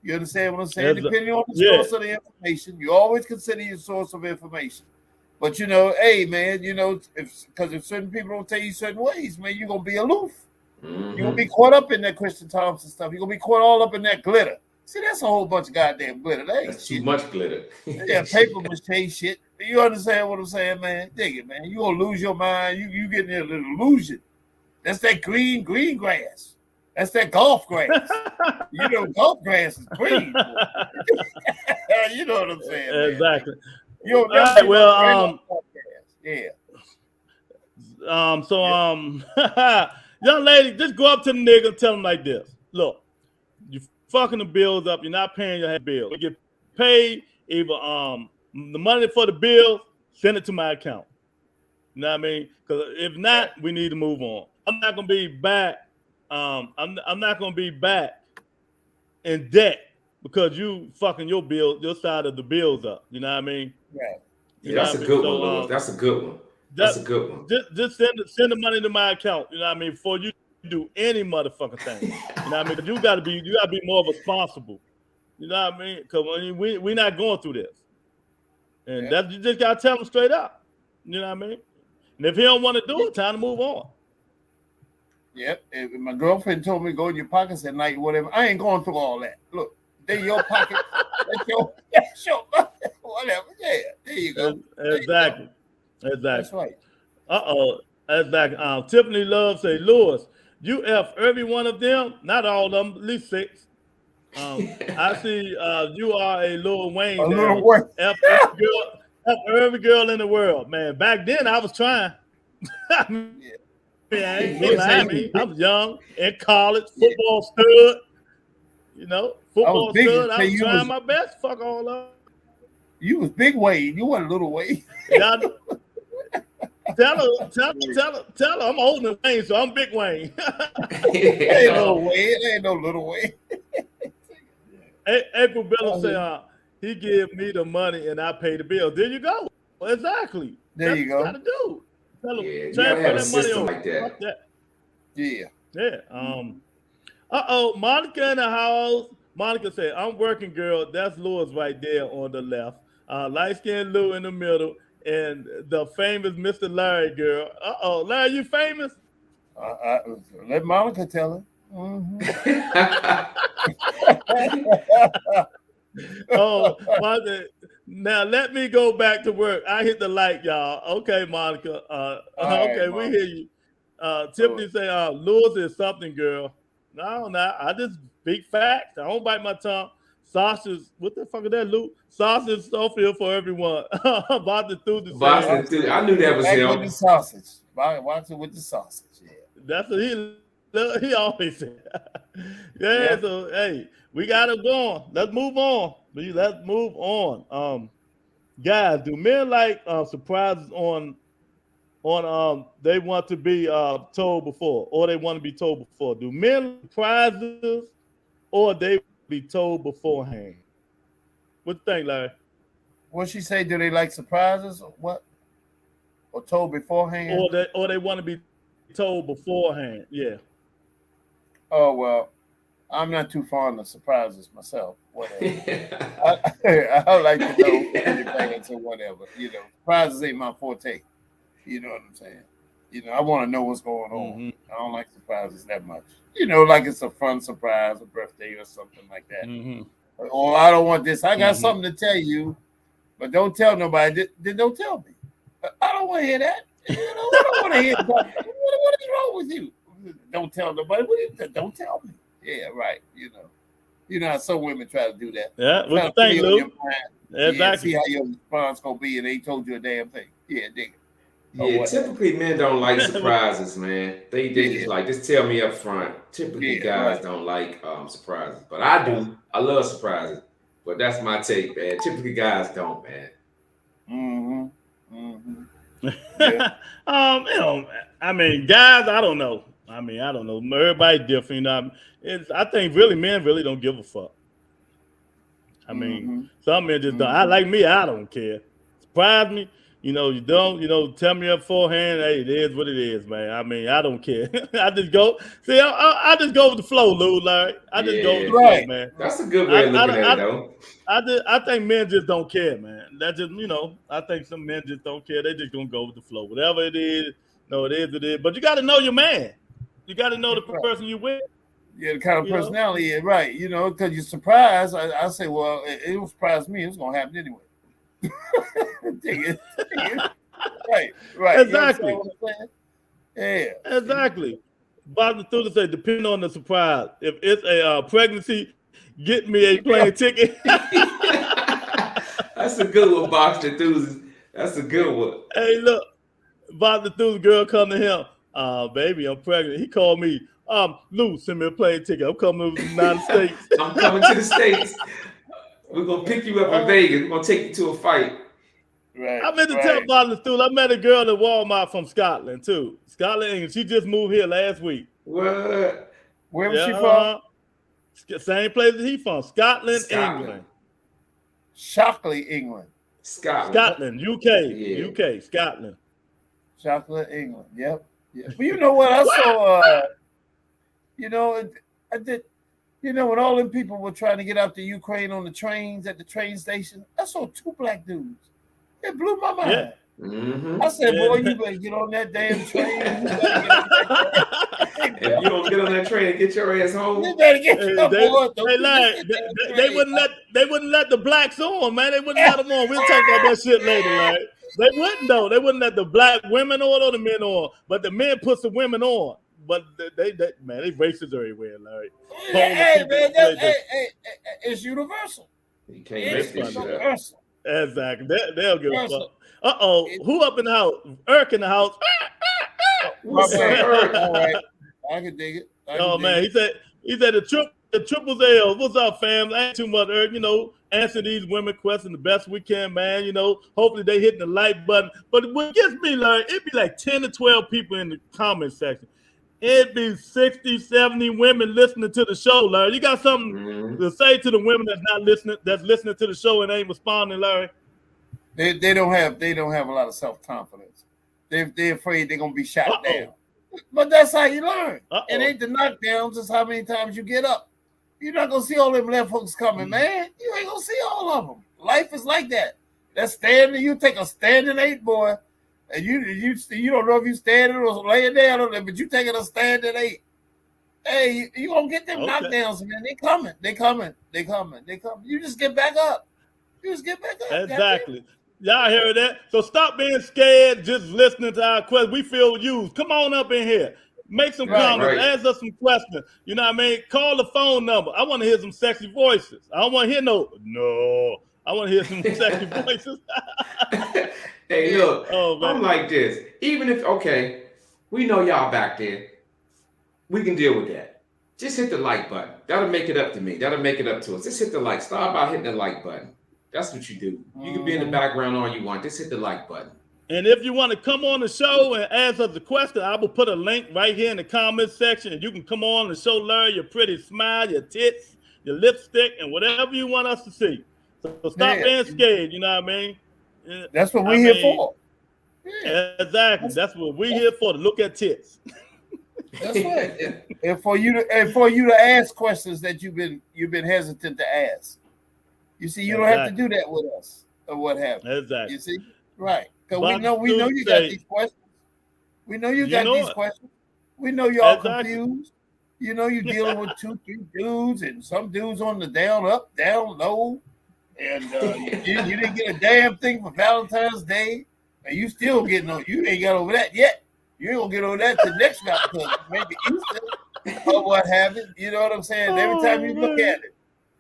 You understand what I'm saying? Depending on the source of the information, you always consider your source of information. But, you know, hey, man, you know, because if certain people don't tell you certain ways, man, you're going to be aloof. You're going to be caught up in that Christian Thompson stuff. You're going to be caught all up in that glitter. See, that's a whole bunch of goddamn glitter. That's too much glitter. Yeah, paper mache shit. You understand what I'm saying, man? Dig it, man. You're going to lose your mind. You getting a little illusion. That's that green grass. That's that golf grass. You know, golf grass is green. You know what I'm saying, man? Exactly. You don't know young lady, just go up to the nigga and tell him like this. Look, you fucking the bills up. You're not paying your bill. You get paid either the money for the bill, send it to my account. You know what I mean? Because if not, we need to move on. I'm not gonna be back. I'm not gonna be back in debt because you fucking your side of the bills up. You know what I mean? Right. Yeah, that's a good one, Lewis. That's a good one. That's a good one. Just send the money to my account. You know what I mean? Before you do any motherfucking thing. You know what I mean? 'Cause you gotta be more responsible. You know what I mean? Because we're not going through this. And that you just gotta tell him straight up. You know what I mean? And if he don't want to do it, time to move on. Yep. If my girlfriend told me to go in your pockets at night, whatever, I ain't going through all that. Look, they're your pocket. That's your whatever. Yeah, there you go. Exactly. That's right. Exactly. Tiffany Love say, Lewis, you F every one of them, not all of them, at least 6. I see you are a Lil Wayne. A Lil Wayne. F every girl in the world, man. Back then I was trying. I ain't lying. I was young in college, football stud. You know, football stud. I was trying my best. Fuck all up. You was Big Wayne. You wasn't Little Wayne. Tell her I'm older than Wayne, so I'm Big Wayne. Ain't no Wayne. Ain't no Little Wayne. April Bella say, he give me the money and I pay the bill. There you go. Exactly. There you go. That's what you gotta do. Tell him, you gotta have a system like that. Yeah. Monica in the house. Monica said, I'm working, girl. That's Lewis right there on the left. Light skinned Lou in the middle. And the famous Mr. Larry girl. Larry, you famous? Let Monica tell her. Monica, now let me go back to work. I hit the light, y'all. Okay, Monica. Okay, we hear you. Tiffany say, Lewis is something, girl. No, I just speak facts. I don't bite my tongue. Sausage, what the fuck is that, Luke? Sausage Sophia for everyone. Boston Thursday. I knew that was him. With the sausage. Watch it with the sausage. Yeah. That's what he always said. So hey, we got it going. Let's move on. Let's move on. Guys, do men like surprises on they want to be told before, or they want to be told before? Do men like surprises, or they be told beforehand? What you think, Larry? What she say? Do they like surprises or what? Or told beforehand? Or they want to be told beforehand? Yeah. Oh well, I'm not too fond of surprises myself. Whatever. I like to know in advance or whatever. You know, surprises ain't my forte. You know what I'm saying? You know, I want to know what's going on. Mm-hmm. I don't like surprises that much. You know, like it's a fun surprise, a birthday or something like that. Mm-hmm. Or I don't want this. I got something to tell you, but don't tell nobody. Then don't tell me. I don't want to hear that. You know, I don't want to hear that. What is wrong with you? Don't tell nobody. Don't tell me. Yeah, right. You know how some women try to do that. Yeah, what you think, Lou? Exactly. See how your response gonna be, and they told you a damn thing. Yeah, dig it. Yeah, typically men don't like surprises, man. They just like, just tell me up front. Typically guys don't like surprises, but I do. I love surprises, but that's my take, man. Typically guys don't, man. Yeah. You know, I mean, guys, I don't know. I don't know. Everybody different. You know, I think really men really don't give a fuck. I mean, some men just don't. I like me. I don't care. Surprise me. You know, you don't, tell me beforehand, hey, it is what it is, man. I mean, I don't care. I just go. See, I just go with the flow, Lou, Larry. I just go with the flow, man. That's a good way of looking at it, though. I think men just don't care, man. That just, I think some men just don't care. They just gonna go with the flow. Whatever it is, it is, it is. But you got to know your man. You got to know the person you with. Yeah, the kind of personality, right. Because you're surprised. I say, well, it will surprise me. It's going to happen anyway. Right. Exactly. Yeah. Exactly. Boston Thursday say, depending on the surprise. If it's a pregnancy, get me a plane ticket. That's a good one, Boston Thursday. That's a good one. Hey, look, Boston Thursday girl come to him. Baby, I'm pregnant. He called me. Lou, send me a plane ticket. I'm coming to the United States. I'm coming to the States. We're gonna pick you up in Vegas. We're gonna take you to a fight. Right. I meant to tell Boston Thursday. I met a girl at Walmart from Scotland too. Scotland, England. She just moved here last week. What? Where was she from? Same place that he from. Scotland. England. Shockley, England. Scotland. UK. UK. Scotland. Chocolate, England. Yep. But you know what? I saw You know, I did. You know, when all them people were trying to get out to Ukraine on the trains at the train station, I saw 2 black dudes. It blew my mind. Yeah. Mm-hmm. I said, boy, you better get on that damn train. You better get on that train. If you don't get on that train and get your ass home, You better get your boy. They wouldn't let the blacks on, man. They wouldn't let them on. We'll talk about that shit later, Larry. They wouldn't though. They wouldn't let the black women on or the men on, but the men put the women on. But they man, they racist everywhere, Larry. Hey, man, it's universal. you can't make this shit up. Exactly. They'll give a fuck. Who up in the house? Irk in the house. What's up, Irk? All right, I can dig it. Man, he said the triple L. What's up, fam? Ain't too much, Irk. You know, answer these women questions the best we can, man. You know, hopefully they hitting the like button. But what gets me, Larry, it'd be like 10 to 12 people in the comment section. It'd be 60, 70 women listening to the show, Larry. You got something to say to the women that's listening to the show and ain't responding, Larry? They don't have a lot of self-confidence. They're afraid they're gonna be shot down. But that's how you learn. It ain't the knockdowns, it's how many times you get up. You're not gonna see all them left hooks coming, man. You ain't gonna see all of them. Life is like that. That's standing. You take a standing 8, boy. And you don't know if you standing or laying down on it, but you taking a standing 8. Hey, you gonna get them knockdowns, man. They coming. You just get back up. Exactly. Y'all heard that? So stop being scared, just listening to our questions. We feel used. Come on up in here. Make some comments. Ask us some questions. You know what I mean? Call the phone number. I want to hear some sexy voices. I don't want to hear no. I want to hear some sexy voices. Hey, look, I'm like this. Even if, we know y'all back there. We can deal with that. Just hit the like button. That'll make it up to me. That'll make it up to us. Just hit the like. Start by hitting the like button. That's what you do. You can be in the background all you want. Just hit the like button. And if you want to come on the show and ask us a question, I will put a link right here in the comments section. And you can come on and show Larry your pretty smile, your tits, your lipstick, and whatever you want us to see. So stop being scared, you know what I mean? That's what we're here for. Yeah. Exactly. That's what we're here for, to look at tits. That's right. And for you to ask questions that you've been hesitant to ask. You see, you don't have to do that with us or what have you. Exactly. You see? Right. Because we know you got these questions. We know you got these questions. We know you're all confused. You know you're dealing with 2, 3 dudes and some dudes on the down, up, down, low. And you didn't get a damn thing for Valentine's Day. And you still getting on. You ain't got over that yet. You ain't gonna get over that till next Valentine's, maybe Easter or what have it. You know what I'm saying? Every time you look at it,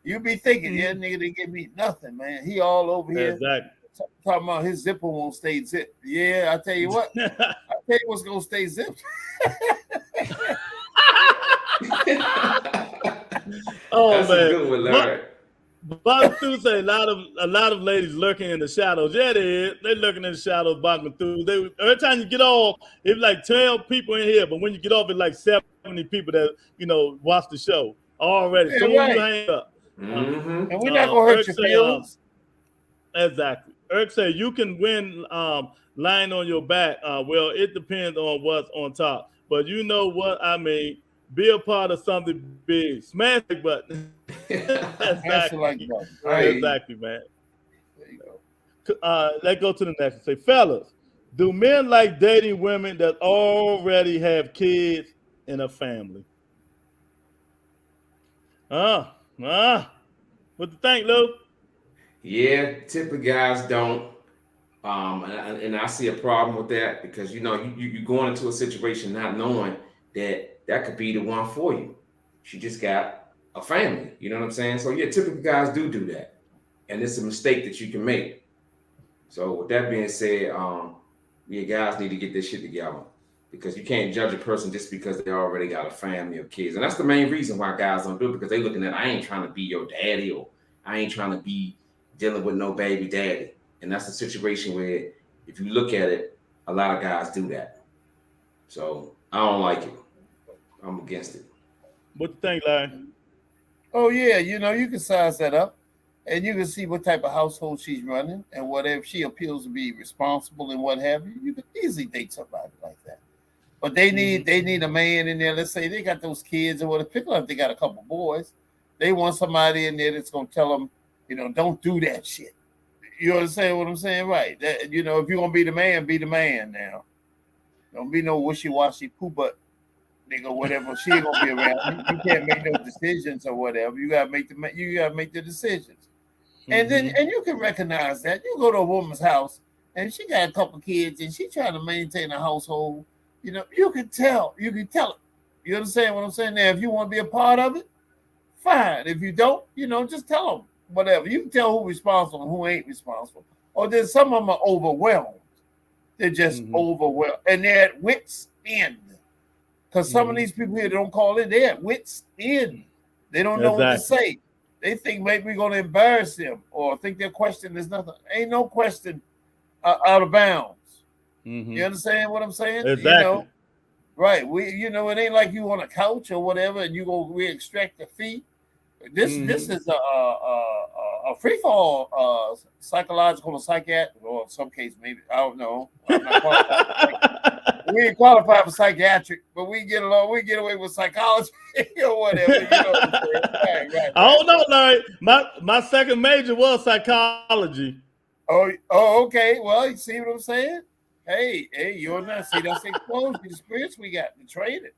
you be thinking, yeah, nigga didn't give me nothing, man. He all over here talking about his zipper won't stay zipped. Yeah, I tell you what. I tell you what's gonna stay zipped. That's a good one, Larry. Bob through say a lot of ladies lurking in the shadows. Yeah, they lurking in the shadows, bobbing through. Every time you get off, it's like 12 people in here, but when you get off, it's like 70 people that watch the show already. So when you hang up. And we're not gonna hurt your feelings. Exactly. Irk said you can win lying on your back. Well, it depends on what's on top. But you know what I mean. Be a part of something big. Smash the button. Exactly. Exactly, man. There you go. Let's go to the next one. Say, fellas, do men like dating women that already have kids and a family? What do you think, Lou? Yeah, typically guys don't. And I see a problem with that because you're going into a situation not knowing that could be the one for you. She just got a family. You know what I'm saying? So yeah, typically guys do that. And it's a mistake that you can make. So with that being said, guys need to get this shit together because you can't judge a person just because they already got a family or kids. And that's the main reason why guys don't do it, because they looking at, I ain't trying to be your daddy, or I ain't trying to be dealing with no baby daddy. And that's the situation where if you look at it, a lot of guys do that. So I don't like it. I'm against it. What do you think, Larry? Oh yeah, you can size that up, and you can see what type of household she's running, and whatever she appeals to be responsible and what have you. You can easily date somebody like that. but they need a man in there. Let's say they got those kids or whatever. Particularly if they got a couple boys, they want somebody in there that's gonna tell them, don't do that shit. You understand what I'm saying, right? That, if you're gonna be the man now. Don't be no wishy-washy poo butt nigga, whatever. She ain't gonna be around. You can't make no decisions or whatever. You gotta make the decisions. And then you can recognize that. You go to a woman's house and she got a couple kids and she trying to maintain a household. You can tell. You can tell it. You understand what I'm saying? Now, if you want to be a part of it, fine. If you don't, just tell them whatever. You can tell who's responsible and who ain't responsible. Or then some of them are overwhelmed. They're just overwhelmed. And they're at wit's end. Because some of these people here don't call in, they're at wit's end. They don't know what to say. They think maybe we're going to embarrass them or think their question is nothing. Ain't no question out of bounds. You understand what I'm saying? Exactly. Right. It ain't like you on a couch or whatever and we extract the fee. This is a free fall psychological or psychiatric, or in some case maybe, I don't know. I'm not qualified. We ain't qualified for psychiatric, but we get away with psychology or whatever. Right. I don't know, Larry. My second major was psychology. Oh, okay. Well, you see what I'm saying? Hey, you're not. See, that's exposure, the experience we got, the training,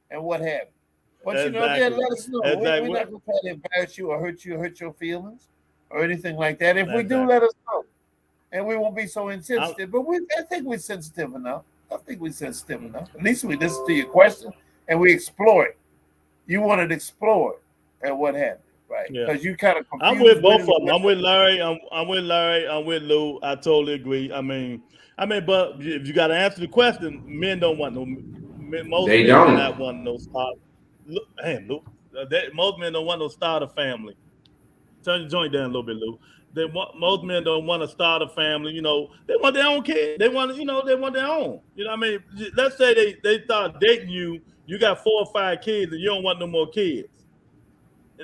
and what have you. But let us know. We're not going to try to embarrass you or hurt your feelings or anything like that. If we do, let us know, and we won't be so insensitive. But I think we're sensitive enough. At least we listen to your question and we explore it. You wanted to explore it and what happened, right? Because you kind of confused. I'm with both of them. I'm with Larry. I'm with Larry. I'm with Lou. I totally agree. I mean, but if you got to answer the question, men don't want no. Most men do not want no start. Lou. Most men don't want no starter family. Turn your joint down a little bit, Lou. Most men don't want to start a family. They want their own kid. They want their own. I mean, let's say they start dating you. You got 4 or 5 kids, and you don't want no more kids.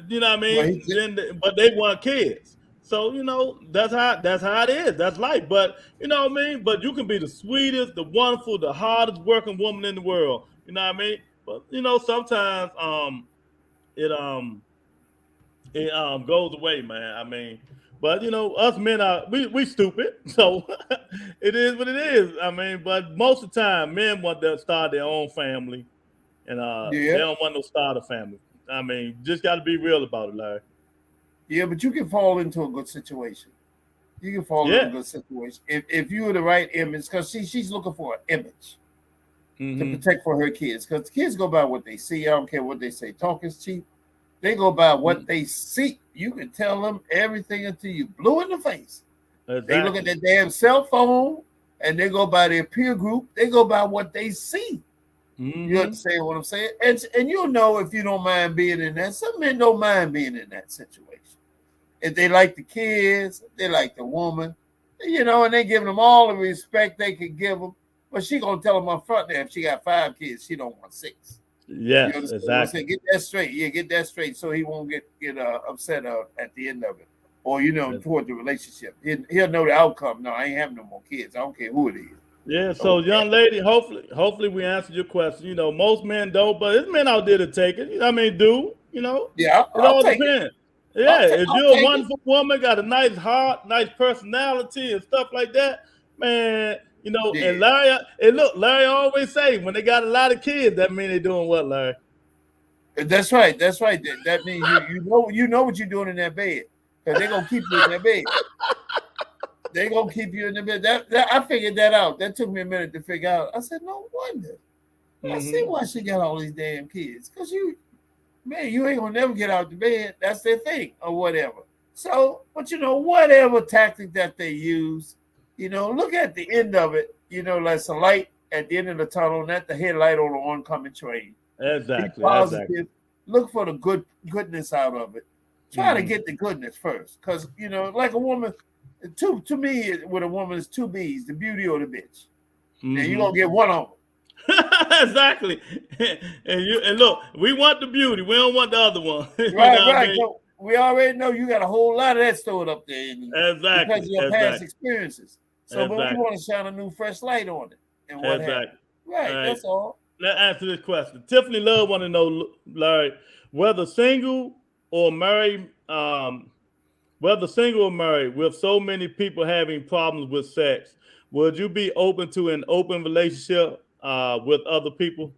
You know what I mean? But they want kids. So that's how it is. That's life. But you know what I mean. But you can be the sweetest, the wonderful, the hardest working woman in the world. You know what I mean? But sometimes it goes away, man. I mean, but us men we stupid, so it is what it is. I mean, but most of the time, men want to start their own family, and they don't want no starter family. I mean, just got to be real about it, Larry. Yeah, but you can fall into a good situation. You can fall into a good situation if you were the right image, because she's looking for an image. To protect for her kids, because kids go by what they see. I don't care what they say. Talk is cheap. They go by what they see. You can tell them everything until you blue in the face. Exactly. They look at their damn cell phone and they go by their peer group. They go by what they see. You understand what I'm saying? And if you don't mind being in that. Some men don't mind being in that situation. If they like the kids, they like the woman, and they give them all the respect they can give them. But she gonna tell him up front there if she got 5 kids, she don't want 6. Yeah, exactly. Get that straight. Yeah, get that straight, so he won't get upset at the end of it, or toward the relationship. He'll know the outcome. No, I ain't having no more kids. I don't care who it is. Yeah. So, young lady, hopefully we answered your question. Most men don't, but there's men out there to take it. I mean, do. Yeah, it all depends. Yeah, if you're a wonderful woman, got a nice heart, nice personality, and stuff like that, man. And Larry always say when they got a lot of kids, that means they're doing what, Larry? That's right. That means you know what you're doing in that bed, because they're gonna keep you in that bed. They're gonna keep you in the bed. That I figured that out. That took me a minute to figure out. I said, no wonder. I see why she got all these damn kids, because you ain't gonna never get out the bed. That's their thing or whatever. So, but whatever tactic that they use. Look at the end of it. That's a light at the end of the tunnel, not the headlight on the oncoming train. Exactly. Be positive. Exactly. Look for the goodness out of it. Try to get the goodness first, because like a woman. To me, with a woman, is 2 B's: the beauty or the bitch. And you're gonna get one of them. Exactly. And look, we want the beauty. We don't want the other one. Right. So we already know you got a whole lot of that stored up there. Exactly. Because of your past experiences. So, but we want to shine a new, fresh light on it. And what happened. Right, that's all. let's answer this question. Tiffany Love want to know, Larry, whether single or married, with so many people having problems with sex, would you be open to an open relationship with other people?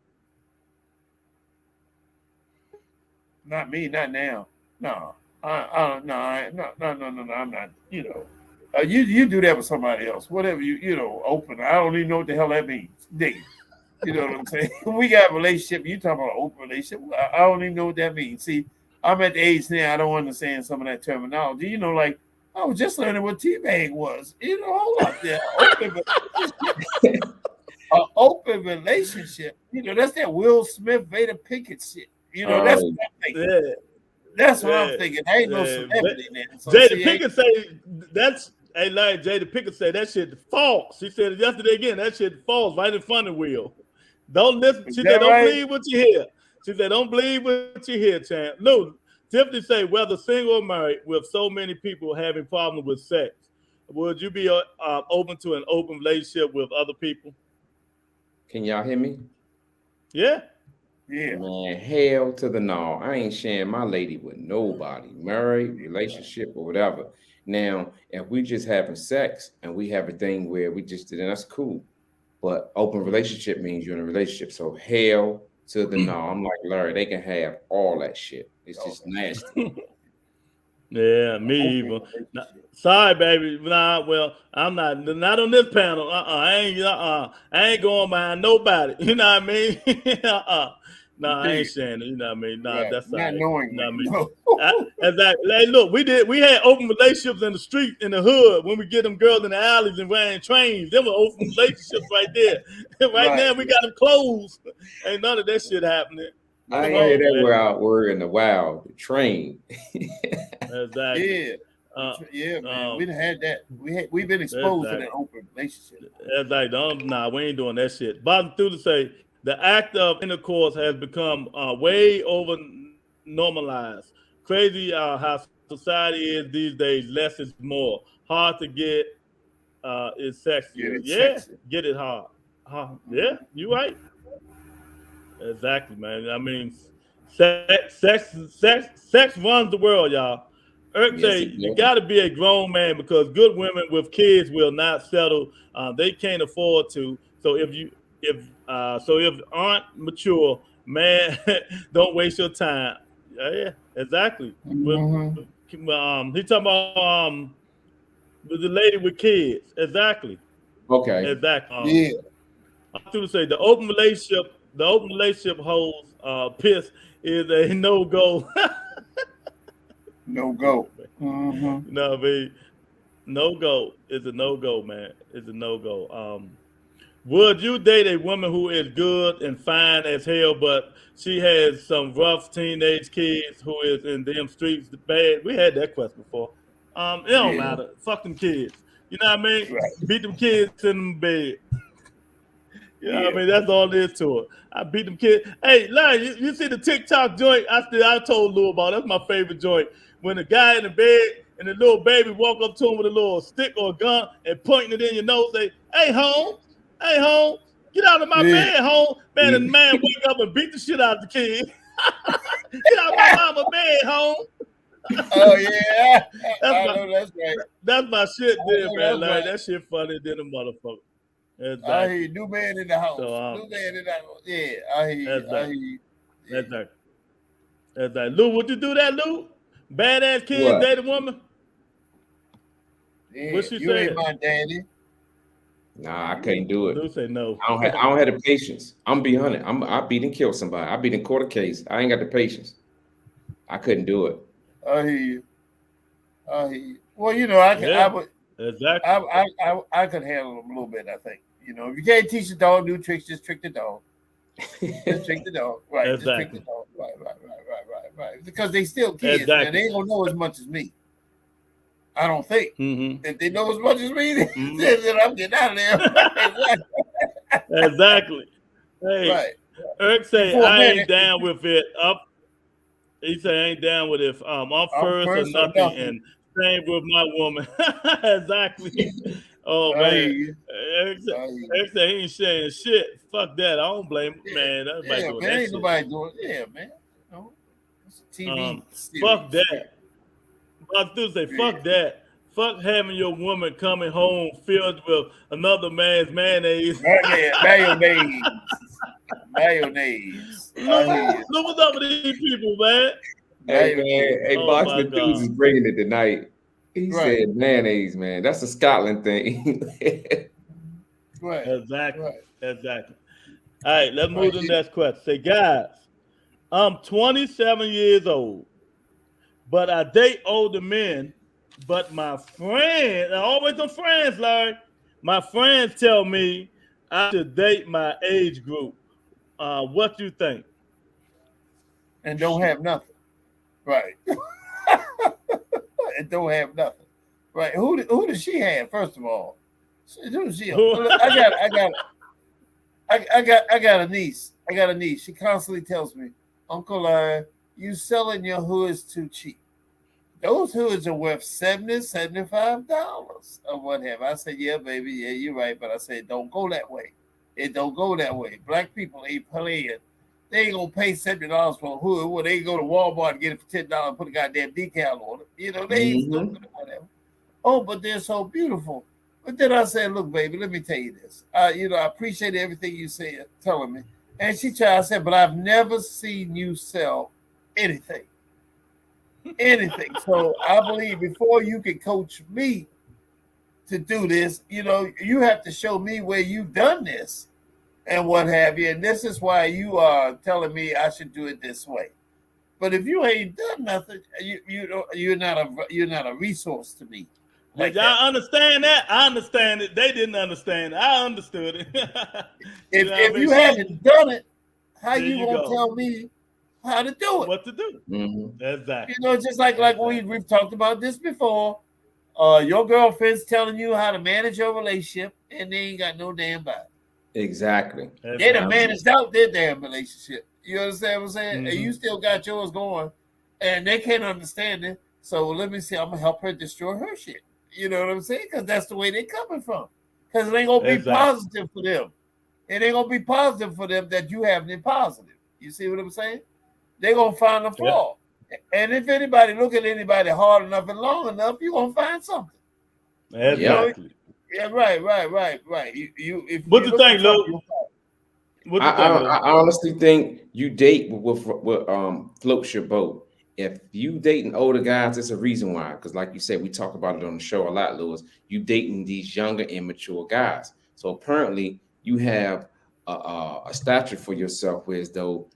Not me, not now. No, no, no. I'm not. You do that with somebody else. Whatever open. I don't even know what the hell that means. Dig. You know what I'm saying? We got a relationship. You talking about an open relationship? I don't even know what that means. See, I'm at the age now. I don't understand some of that terminology. Like I was just learning what teabag was. Hold up there. An open relationship. That's that Will Smith, Vada Pinkett shit. That's what I'm thinking. Yeah. That's what I'm thinking. I ain't no celebrity now. So Jada Pinkett say that's like Jada Pinkett say that shit false. She said it yesterday again. That shit false right in front of Will. Don't listen. She said, "Don't believe what you hear." She said, "Don't believe what you hear, champ." No, Tiffany say, whether single or married, with so many people having problems with sex, would you be open to an open relationship with other people? Can y'all hear me? Yeah. Yeah. Man, hell to the no. I ain't sharing my lady with nobody, married, relationship, or whatever. Now, if we just having sex and we have a thing where we just did, that's cool. But open relationship means you're in a relationship. So hell to the no. I'm like, Larry, they can have all that shit. It's just nasty. Yeah, me either. Sorry, baby. Nah, well, I'm not on this panel. I ain't going behind nobody. You know what I mean? Nah, I ain't saying it. You know what I mean? Nah, right. that's not right. knowing. You know what I mean? Exactly. Hey, look, we had open relationships in the street, in the hood, when we get them girls in the alleys and wearing trains. Them were open relationships right there. right now, we got them closed. Ain't none of that shit happening. I ain't hear that word in the wild. The train. Exactly. Yeah, man. We done had that. We've been exposed to that open relationship. That's like, we ain't doing that shit. Bottom through to say, the act of intercourse has become way over normalized. Crazy how society is these days. Less is more. Hard to get is sexy. Get it hard. Yeah, you right. Exactly, man. I mean, sex runs the world, y'all. Eric say you got to be a grown man because good women with kids will not settle. They can't afford to. So if aren't mature, man, don't waste your time. Yeah, exactly. Mm-hmm. He talking about the lady with kids. Exactly. Okay. Exactly. Yeah. I'm to say the open relationship holds piss is a no go. No go. Mm-hmm. No, I mean, no go. It's a no go, man. It's a no go. Would you date a woman who is good and fine as hell, but she has some rough teenage kids who is in them streets bad? We had that question before. It don't matter. Fuck them kids. You know what I mean? Right. Beat them kids in them bed. You know what I mean? That's all there is to it. I beat them kids. Hey, Larry, you see the TikTok joint I told Lou about? That's my favorite joint. When the guy in the bed and the little baby walk up to him with a little stick or a gun and pointing it in your nose, say, hey, home, get out of my bed, home. Man, and the man wake up and beat the shit out of the kid. Get out of my mama bed, home. Oh, yeah. That's right. That's my shit there, man. Like, that shit funny than a motherfucker. Exactly. I hear you. New man in the house. So, new man in the house. Yeah, I hear you. Exactly. Lou, would you do that, Lou? Badass kid, date a woman? Yeah, what she you said? Ain't my daddy. Nah, I can't do it. Lou say no. I don't have the patience. I'm be honest. I beat and kill somebody. I beat and court a case. I ain't got the patience. I couldn't do it. I hear you. Well, I would. Exactly. I could handle them a little bit. I think. If you can't teach the dog new tricks, just trick the dog. Just trick the dog, right? Exactly. Just trick the dog, right. Because they still kids, and they ain't gonna know as much as me. I don't think. Mm-hmm. If they know as much as me, then I'm getting out of there. Exactly. Hey, right. Eric say I ain't down with it. He say I ain't down with it. I'm first or nothing, and same with my woman. Exactly. Oh I hear man, you. Eric I hear you. said he ain't saying shit. Fuck that. I don't blame him. Man. Everybody Yeah, doing man. that Ain't shit. nobody doing. Yeah, man. You know, it's a TV Fuck series. that. I was to say, Yeah. fuck that. Fuck having your woman coming home filled with another man's mayonnaise. Mayonnaise. Mayonnaise. I Look, hear you. look what's up with these people, man. Hey Mayonnaise. man, hey Oh Box my the Dudes God. is bringing it tonight. He Right. said mayonnaise, man. That's a Scotland thing. Right. Exactly. Right. Exactly. All right, let's Right. move to the next question. Say, guys, I'm 27 years old, but I date older men. But my friends, I always some friends, Larry. My friends tell me I should date my age group. What you think? And don't have nothing. Right. And don't have nothing. Right. Who does she have? First of all, who does she? Look, I got a niece. I got a niece. She constantly tells me, Uncle Larry, you selling your hoods too cheap. Those hoods are worth $70, $75 or what have. I said, yeah, baby, yeah, you're right. But I said, don't go that way. It don't go that way. Black people ain't playing. They ain't gonna pay $70 for a hood. Well, they go to Walmart and get it for $10 and put a goddamn decal on it. You know, they ain't stupid or whatever. Oh, but they're so beautiful. But then I said, look, baby, let me tell you this. I appreciate everything you said, telling me. And she tried, I said, but I've never seen you sell anything. Anything. So I believe before you can coach me to do this, you have to show me where you've done this and what have you. And this is why you are telling me I should do it this way. But if you ain't done nothing, you're not a resource to me. Did y'all understand that? I understand it. They didn't understand it. I understood it. If you haven't done it, how you gonna tell me how to do it? What to do? Exactly. Just like we've talked about this before. Your girlfriend's telling you how to manage your relationship, and they ain't got no damn body. Exactly. They done managed out their damn relationship. You understand what I'm saying? Mm-hmm. And you still got yours going, and they can't understand it. So let me see. I'm gonna help her destroy her shit. You know what I'm saying? Because that's the way they're coming from. Because it ain't gonna be positive for them. It ain't gonna be positive for them that you have any positive. You see what I'm saying? They're gonna find a flaw. And if anybody look at anybody hard enough and long enough, you're gonna find something. Exactly. Right. What you think, Luke? I honestly think you date with floats your boat. If you dating older guys, it's a reason why. Because like you said, we talk about it on the show a lot, Lewis. You dating these younger, immature guys. So apparently you have a stature for yourself, whereas though,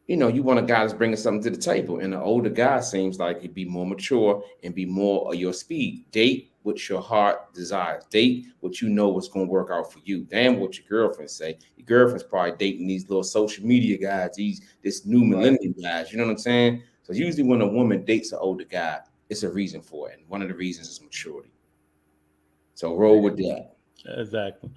you want a guy that's bringing something to the table. And an older guy seems like he'd be more mature and be more of your speed. Date what your heart desires. Date what you know what's going to work out for you. Damn what your girlfriend say. Your girlfriend's probably dating these little social media guys, this new millennium guys. You know what I'm saying? So usually when a woman dates an older guy, it's a reason for it. And one of the reasons is maturity. So roll with that. Exactly.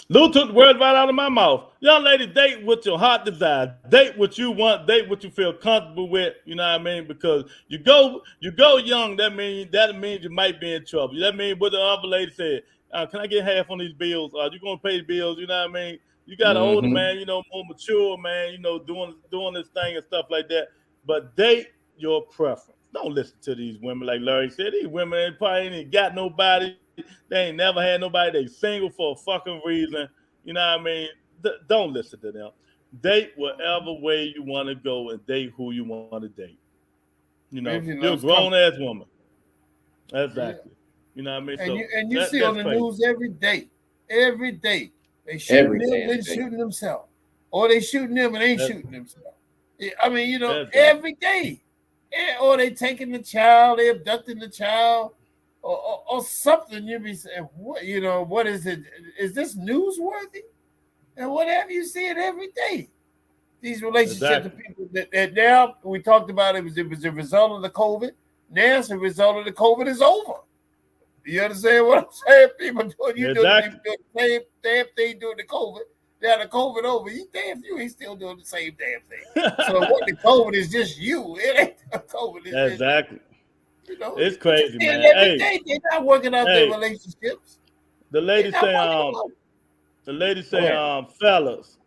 Lou took the words right out of my mouth. Young lady, date what your heart desires. Date what you want. Date what you feel comfortable with. You know what I mean? Because you go young. That means you might be in trouble. That means what the other lady said. Can I get half on these bills? You gonna pay the bills? You know what I mean? You got an older man, more mature man, doing this thing and stuff like that. But date your preference. Don't listen to these women like Larry said. These women ain't probably ain't got nobody. They ain't never had nobody. They single for a fucking reason. You know what I mean? Don't listen to them. Date whatever way you want to go and date who you want to date. You're a grown ass woman. Exactly. Yeah. You know what I mean? And you see on the news every day. Every day. They shooting them and shooting themselves. Or they shooting them and ain't shooting themselves. I mean, every day. Or they taking the child, they abducting the child. Or something, you'd be saying, what is it? Is this newsworthy? And whatever, you see it every day. These relationships of people that now we talked about it was a result of the COVID. Now it's a result of the COVID is over. You understand what I'm saying? People doing the same damn thing during the COVID. Now the COVID over, you ain't still doing the same damn thing. So what the COVID is just you. It ain't the COVID. Exactly. It's crazy, man. Every day they're not working out their relationships. The lady He's not say, fucking a woman. fellas,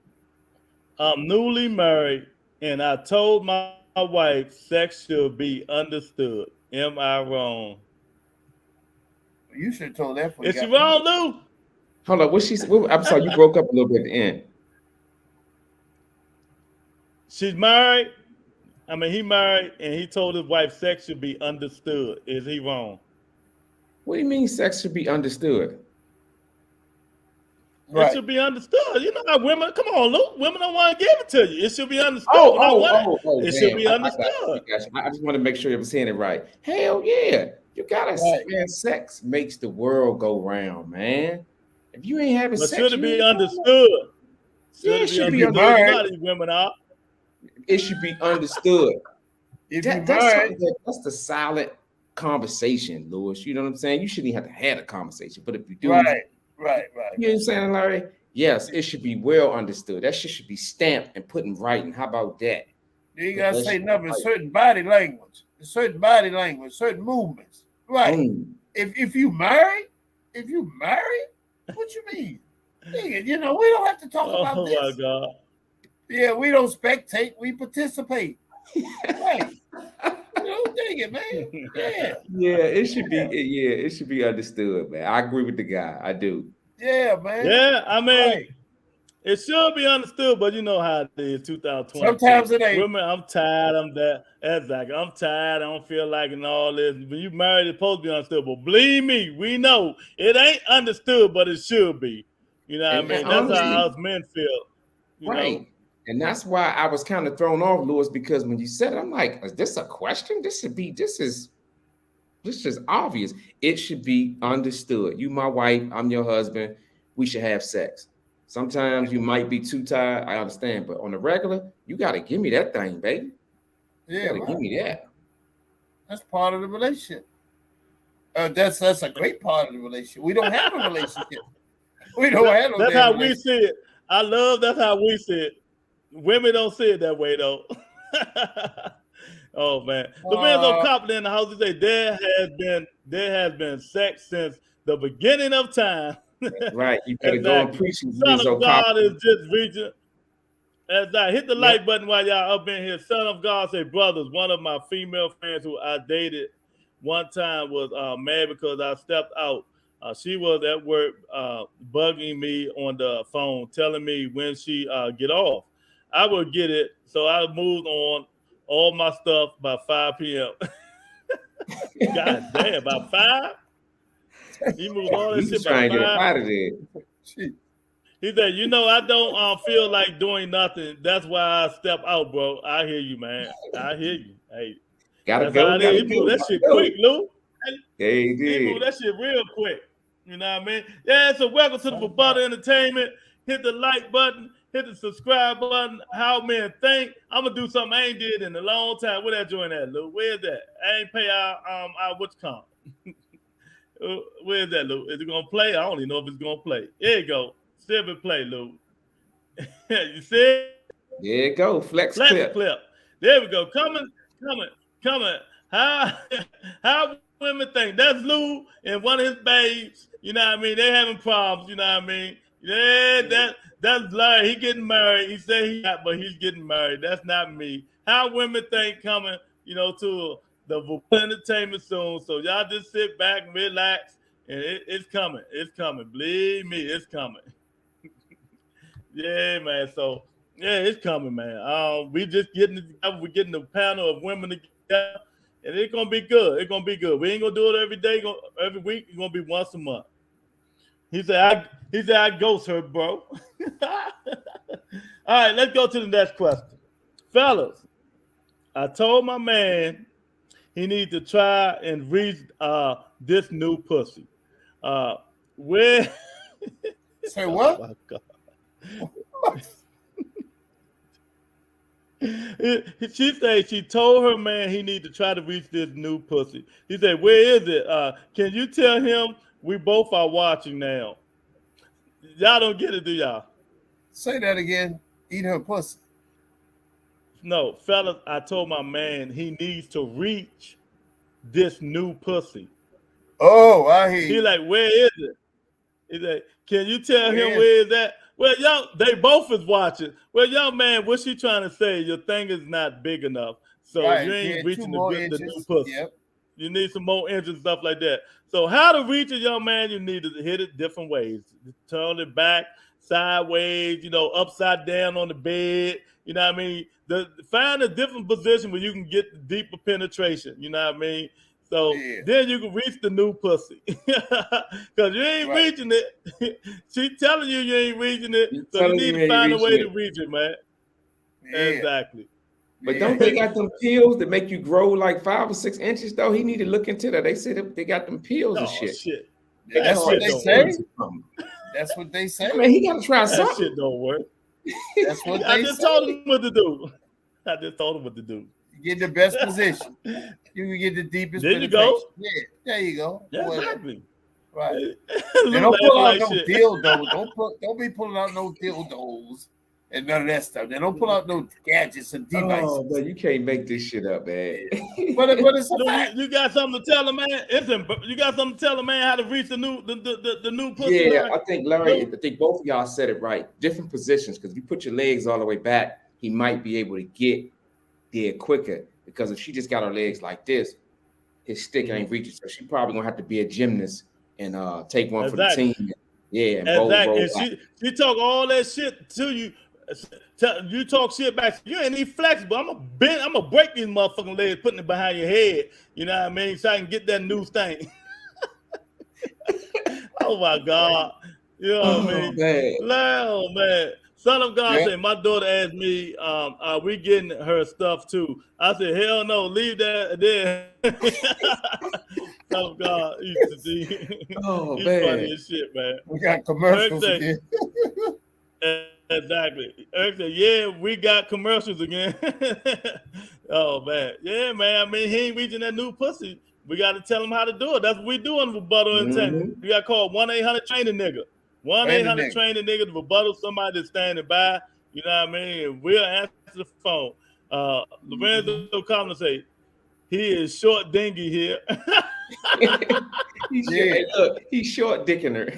I'm newly married and I told my wife sex should be understood. Am I wrong? You should have told that before you Is she got wrong, married. Lou? Hold on, what she said? I'm sorry, you broke up a little bit at the end. She's married. I mean, he married and he told his wife sex should be understood. Is he wrong? What do you mean sex should be understood? It should be understood. You know how women, come on, Luke. Women don't want to give it to you. It should be understood. It should be understood. I just want to make sure you were saying it right. Hell yeah. You gotta, man, sex makes the world go round, man. If you ain't having sex, should it be understood? Yeah, it should be understood. You know how these women are. It should be understood. That's the silent conversation, Lewis. You know what I'm saying? You shouldn't even have to have a conversation. But if you do, right. You know what I'm saying, Larry? Yes, it should be well understood. That shit should be stamped and put in writing. How about that? You ain't gotta say nothing. Certain body language, certain movements. Right. If you married, what you mean? Nigga, you know, we don't have to talk about this. Oh my God. Yeah, we don't spectate, we participate. Right. Dig it, man. Yeah. It should be understood, man. I agree with the guy. I do. Yeah, man. Yeah, I mean, it should be understood, but you know how it is, 2020. Sometimes it ain't. Women, I'm tired. I'm that. Exactly. I'm tired. I don't feel like and all this. When you married, it's supposed to be understood. But believe me, we know it ain't understood, but it should be. You know what I mean? That's how us men feel. You know? And that's why I was kind of thrown off, Lewis, because when you said it, I'm like, is this a question? This is obvious. It should be understood. You, my wife, I'm your husband. We should have sex. Sometimes you might be too tired. I understand. But on the regular, you got to give me that thing, baby. Yeah. You got to give me that. That's part of the relationship. That's a great part of the relationship. We don't have a relationship. We don't have no. That's how we see it. I love that's how we see it. Women don't see it that way though. Oh man, the man's on Copley in the house. They say there has been sex since the beginning of time. Right, you better go and preach. Son of God is just reaching. As I hit the like button while y'all up in here, Son of God say, brothers, one of my female friends who I dated one time was mad because I stepped out. She was at work bugging me on the phone, telling me when she get off. I would get it, so I moved on all my stuff by 5 p.m. God damn, by 5? He moved all that shit by 5. Get out of there. He said, you know, I don't feel like doing nothing. That's why I step out, bro. I hear you, man. I hear you. Hey, gotta go. He moved that shit quick, Lou. Yeah, he did. He moved that shit real quick. You know what I mean? Yeah, so welcome to the Butter Entertainment. Hit the like button. Hit the subscribe button. How men think. I'm gonna do something I ain't did in a long time. Where that joint at, Lou? Where's that? I ain't pay our what's called. Where's that, Lou? Is it gonna play? I don't even know if it's gonna play. Here you go. See if it play, Lou. You see it? There you go. Flex clip. There we go. Coming. How women think. That's Lou and one of his babes. You know what I mean? They having problems. You know what I mean? Yeah, that's Larry. He getting married. He said he not, but he's getting married. That's not me. How women think coming, you know, to the entertainment soon. So y'all just sit back and relax, and it's coming. It's coming. Believe me, it's coming. Yeah, man. So yeah, it's coming, man. We just getting together. We're getting a panel of women together, and it's gonna be good. It's gonna be good. We ain't gonna do it every day, every week. It's gonna be once a month. He said, I ghost her, bro. All right, let's go to the next question. Fellas, I told my man he needs to try and reach this new pussy. Where? Say what? Oh my God. She said she told her man he need to try to reach this new pussy. He said, where is it? Can you tell him we both are watching now? Y'all don't get it, do y'all? Say that again. Eat her pussy. No, fellas, I told my man he needs to reach this new pussy. Oh, I hear you. He like, where is it? He said, can you tell him Yeah. where is that? Well, they both is watching. Well, young man, what's she trying to say? Your thing is not big enough, so Right. you Yeah, ain't 2 reaching more the new inches. pussy. Yep. You need some more inches, stuff like that. So how to reach a young man? You need to hit it different ways. Turn it back, sideways, upside down on the bed. You know what I mean? Find a different position where you can get the deeper penetration. You know what I mean? So then you can reach the new pussy. Because you ain't reaching it. She telling you ain't reaching it. So you need to find a way to reach it, man. Yeah. Exactly. But don't they got them pills that make you grow like 5 or 6 inches though? He need to look into that. They said they got them pills and shit. Yeah, that's what they say. That's what they say. I mean, he got to try something. That shit don't work. That's what I just told him what to do. Get the best position. You can get the deepest. There you go. Yeah, there you go. Yeah, exactly. Right. Don't pull out no dildos. Don't be pulling out no dildos and none of that stuff. They don't pull out no gadgets and devices. Oh, but you can't make this shit up, man. but it's a fact. You got something to tell a man? You got something to tell a man how to reach the new pussy? Yeah, I think Larry. I think both of y'all said it right. Different positions, because if you put your legs all the way back, he might be able to get there quicker. Because if she just got her legs like this, his stick ain't reaching. So she probably gonna have to be a gymnast and take one for the team. Yeah, and exactly. And she talk all that shit to you. You talk shit back. You ain't even flexible. I'm gonna break these motherfucking legs, putting it behind your head. You know what I mean? So I can get that new thing. Oh my God. You know what I mean? Oh man. Son of God said, my daughter asked me, are we getting her stuff too? I said, hell no, leave that there. Son of God used to see. Oh, he's funny as shit, man. We got commercials again. Exactly. Eric said, yeah, we got commercials again. Oh, man. Yeah, man. I mean, he ain't reaching that new pussy. We got to tell him how to do it. That's what we do on Rebuttal Intent. We got to call 1-800-TRAIN-A-NIGGA. 1-800-TRAIN-A-NIGGA to rebuttal somebody that's standing by. You know what I mean? And we'll answer the phone. Lorenzo Collins say, he is short dingy here. He's short dicking her.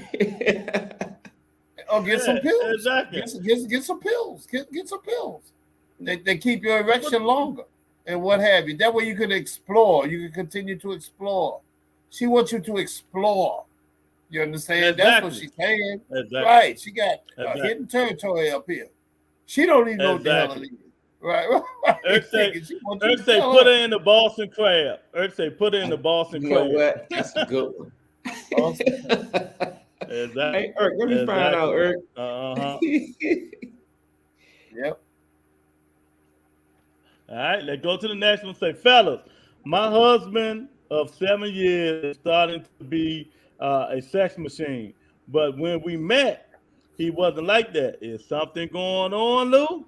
Oh, get some pills. Exactly. Get some pills. Get some pills. They keep your erection longer and what have you. That way you can explore. You can continue to explore. She wants you to explore. You understand? That's what she's saying. Right. She got hidden territory up here. She don't even know what the hell it is. Right. Eric say put her in the Boston Crab. Eric say put her in the Boston Crab. You know what? That's a good one. Exactly. Hey, Eric, let me find out, Eric. Yep. All right, let's go to the next one. Say, fellas, my husband of 7 years is starting to be a sex machine. But when we met, he wasn't like that. Is something going on, Lou?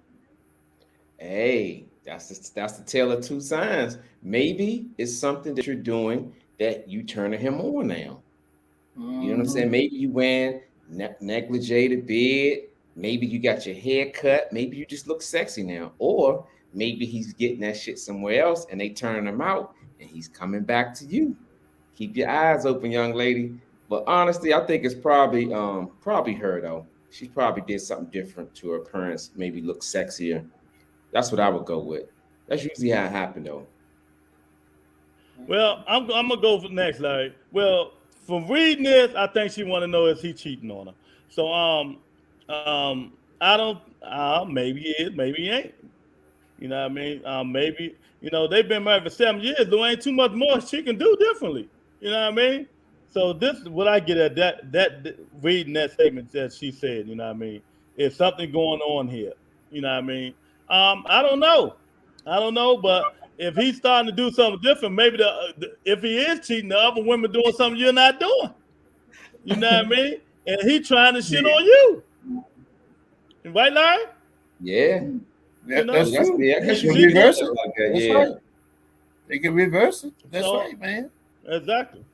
Hey, that's the tale of two signs. Maybe it's something that you're doing that you turning him on now. You know what I'm saying? Maybe you wearing negligee to bed. Maybe you got your hair cut. Maybe you just look sexy now. Or maybe he's getting that shit somewhere else and they turn him out and he's coming back to you. Keep your eyes open, young lady. But honestly, I think it's probably her though. She probably did something different to her parents, maybe look sexier. That's what I would go with. That's usually how it happened though. Well, I'm gonna go for next, Larry. Well, from reading this, I think she want to know is he cheating on her. So I don't maybe he is, maybe he ain't. You know what I mean? Maybe, they've been married for 7 years. There ain't too much more she can do differently. You know what I mean? So this is what I get at that reading that statement that she said, you know what I mean? Is something going on here. You know what I mean? I don't know, but if he's starting to do something different, maybe if he is cheating, the other women doing something you're not doing. You know what I mean? And he trying to shit on you. Right, Larry? Yeah. That's true. They can reverse it. That's right. They can reverse it. That's right, man. Exactly.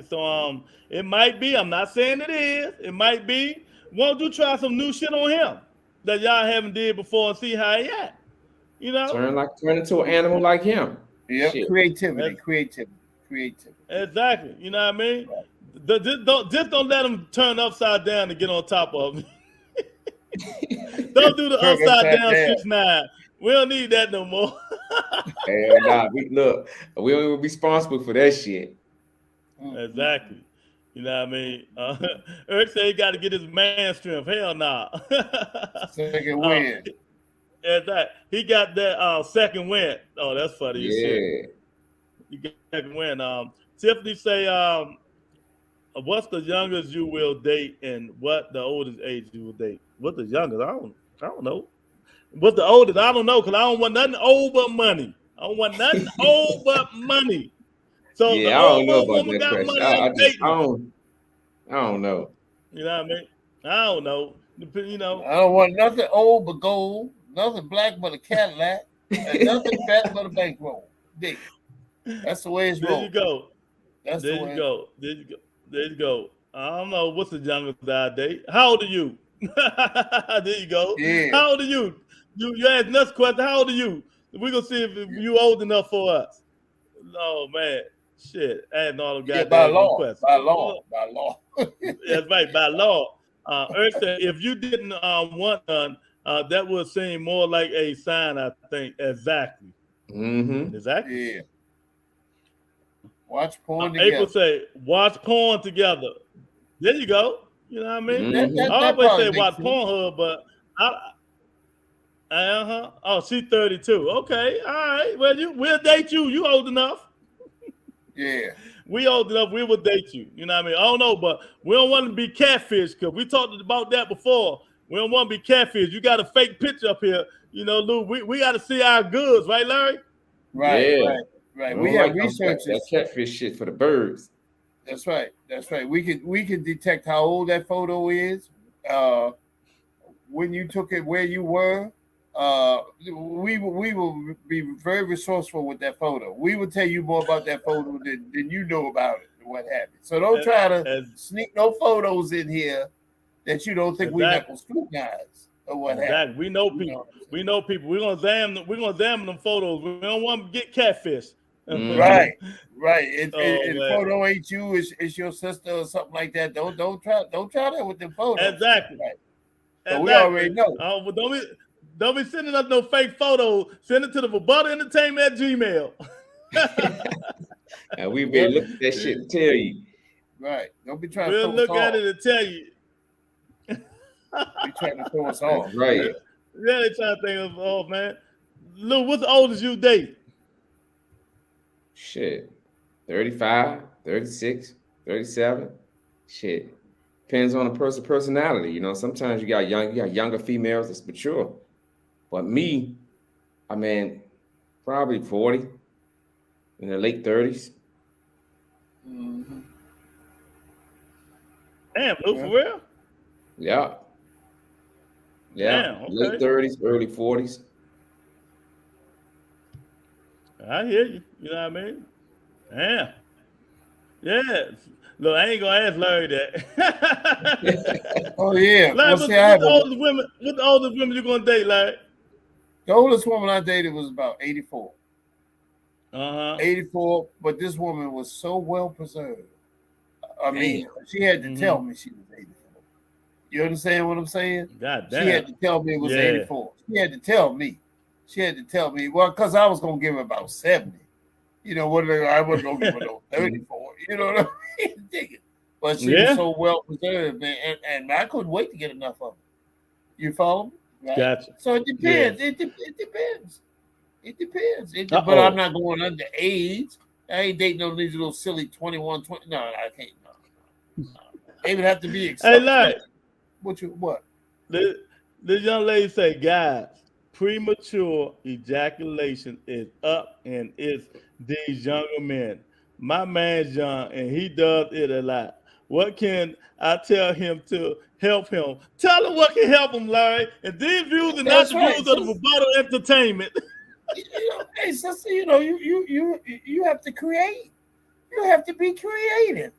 So it might be, I'm not saying it is, it might be, won't you try some new shit on him that y'all haven't did before and see how he act? Turn into an animal like him. Yeah, creativity. Exactly. You know what I mean? Right. Just don't let them turn upside down to get on top of me. Don't do the upside down 6'9". We don't need that no more. Hell nah, we don't be responsible for that shit. Exactly. You know what I mean? Eric said he got to get his man strength. Hell nah. Second win. He got that second win. Oh, that's funny as shit. You got second win. Tiffany say, what's the youngest you will date and what the oldest age you will date? What's the youngest? I don't know. What's the oldest? I don't know because I don't want nothing old but money. I don't want nothing old but money. So yeah, the I don't know old about woman that got question. money. I don't know. You know what I mean? I don't know. You know. I don't want nothing old but gold, nothing black but a Cadillac, and nothing fat but a bankroll. That's the way it's rolled. There you go. That's there you go. There you go. There you go. I don't know what's the youngest I date. How old are you? There you go. Yeah. How old are you? You asked next question. How old are you? We're gonna see if you old enough for us. Oh man. Shit. Adding all the by law. questions. By law. By law. That's right, by law. Earth said if you didn't want none, that would seem more like a sign, I think. Exactly. Mm-hmm. Exactly. Yeah. Watch porn together. April say, watch porn together. There you go. You know what I mean? Mm-hmm. I always say watch Pornhub, but Oh, she's 32. Okay, all right. Well, we'll date you. You old enough. Yeah. We old enough. We will date you. You know what I mean? I don't know, but we don't want to be catfish because we talked about that before. We don't want to be catfish. You got a fake picture up here. You know, Lou, we got to see our goods, right, Larry? Right, yeah. right. We have researchers. That catfish shit for the birds. That's right. That's right. We can detect how old that photo is, when you took it, where you were. We will be very resourceful with that photo. We will tell you more about that photo than you know about it and what happened. So don't try to sneak no photos in here that you don't think we're not gonna scrutinize or what happened. We know people. We know people. We're gonna examine them photos. We don't want to get catfish. Right. If photo ain't you, it's your sister or something like that. Don't try that with the photos. Exactly. Right. So we already know. Well, don't be sending us no fake photos. Send it to the @gmail. And we better look at that shit and tell you. Right. Don't be trying to look at it and tell you. Be trying to throw us off. Right. Yeah, they trying to think of off, man. Lou, what's the oldest you date? Shit. 35, 36, 37. Shit. Depends on the person's personality. You know, sometimes you got younger females that's mature. But me, I mean, probably 40 in the late 30s. Mm-hmm. Damn, Lou, for real? Yeah. Damn, okay. Late 30s, early 40s. I hear you. You know what I mean? Damn. Yeah. Look, I ain't gonna ask Larry that. Oh yeah. Larry, what's the oldest women you gonna date, Larry? The oldest woman I dated was about 84. 84, Uh-huh. but this woman was so well preserved. I mean, she had to tell me she was 84. You understand what I'm saying? God damn. She had to tell me it was 84. She had to tell me. Well, because I was gonna give her about 70. You know what? I wasn't gonna give her no 34. You know what I mean? But she was so well preserved, man, and I couldn't wait to get enough of her. You follow me? Right? Gotcha. So it depends. Yeah. It depends. But I'm not going under age. I ain't dating no these little silly 21, 20. No, I can't. No. They would have to be accepted. Hey, Larry. What? This young lady say, guys, premature ejaculation is up and it's these younger men. My man's young and he does it a lot. What can I tell him to help him? Tell him what can help him, Larry. And these views are not the views of the Rebuttal Entertainment. Hey, sister, you have to create. You have to be creative.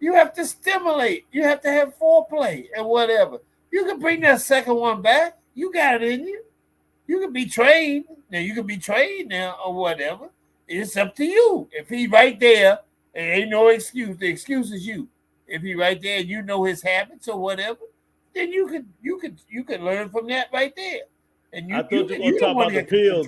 You have to stimulate. You have to have foreplay and whatever. You can bring that second one back. You got it in you. You can be trained. Now, or whatever. It's up to you. If he's right there, there ain't no excuse. The excuse is you. if he right there and you know his habits or whatever, then you could learn from that right there. And I thought you were going to talk about the pills.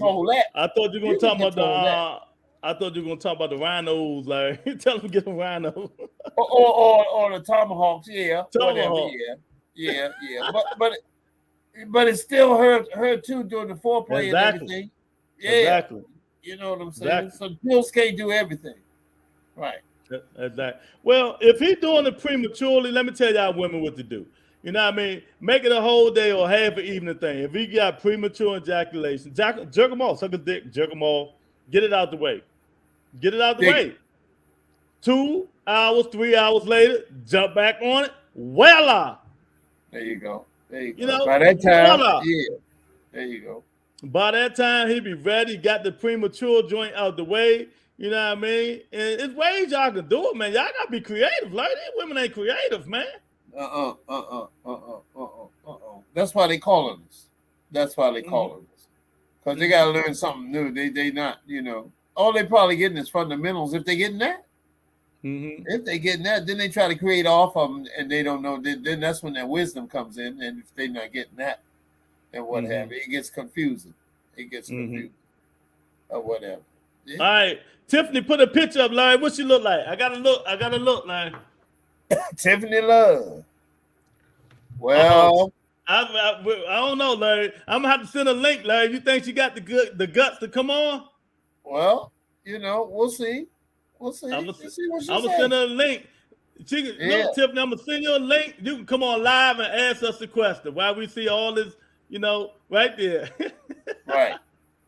I thought you were going to talk about I thought you were going to talk about the rhinos. Like, tell them to get a rhino. or the tomahawks, yeah. Tomahawk. Whatever, yeah. But it still her too during the foreplay and everything. Yeah. Exactly. You know what I'm saying? Exactly. So pills can't do everything. Right. Exactly. Well, if he's doing it prematurely, let me tell y'all women what to do. You know what I mean? Make it a whole day or half an evening thing. If he got premature ejaculation, jerk him off, suck a dick, jerk him off, get it out the way. Get it out the way. 2 hours, 3 hours later, jump back on it. Voila. There you go. You know, by that time, yeah. There you go. By that time, he be ready, got the premature joint out the way. You know what I mean? And it's ways y'all can do it, man. Y'all gotta be creative. Like, these women ain't creative, man. That's why they calling us. That's why they calling us. Because they gotta learn something new. They not, you know. All they probably getting is fundamentals if they getting that. If they getting that, then they try to create off of them and they don't know. Then that's when that wisdom comes in. And if they're not getting that and what have you, it gets confusing. It gets confusing or whatever. Yeah. All right. Tiffany, put a picture up, Larry. What she look like? I gotta look, Larry. Tiffany Love. Well, I don't know, Larry. I'm gonna have to send a link, Larry. You think she got the guts to come on? Well, you know, we'll see. We'll see. I'm gonna send her a link. Look, Tiffany, I'm gonna send you a link. You can come on live and ask us a question while we see all this, you know, right there. Right.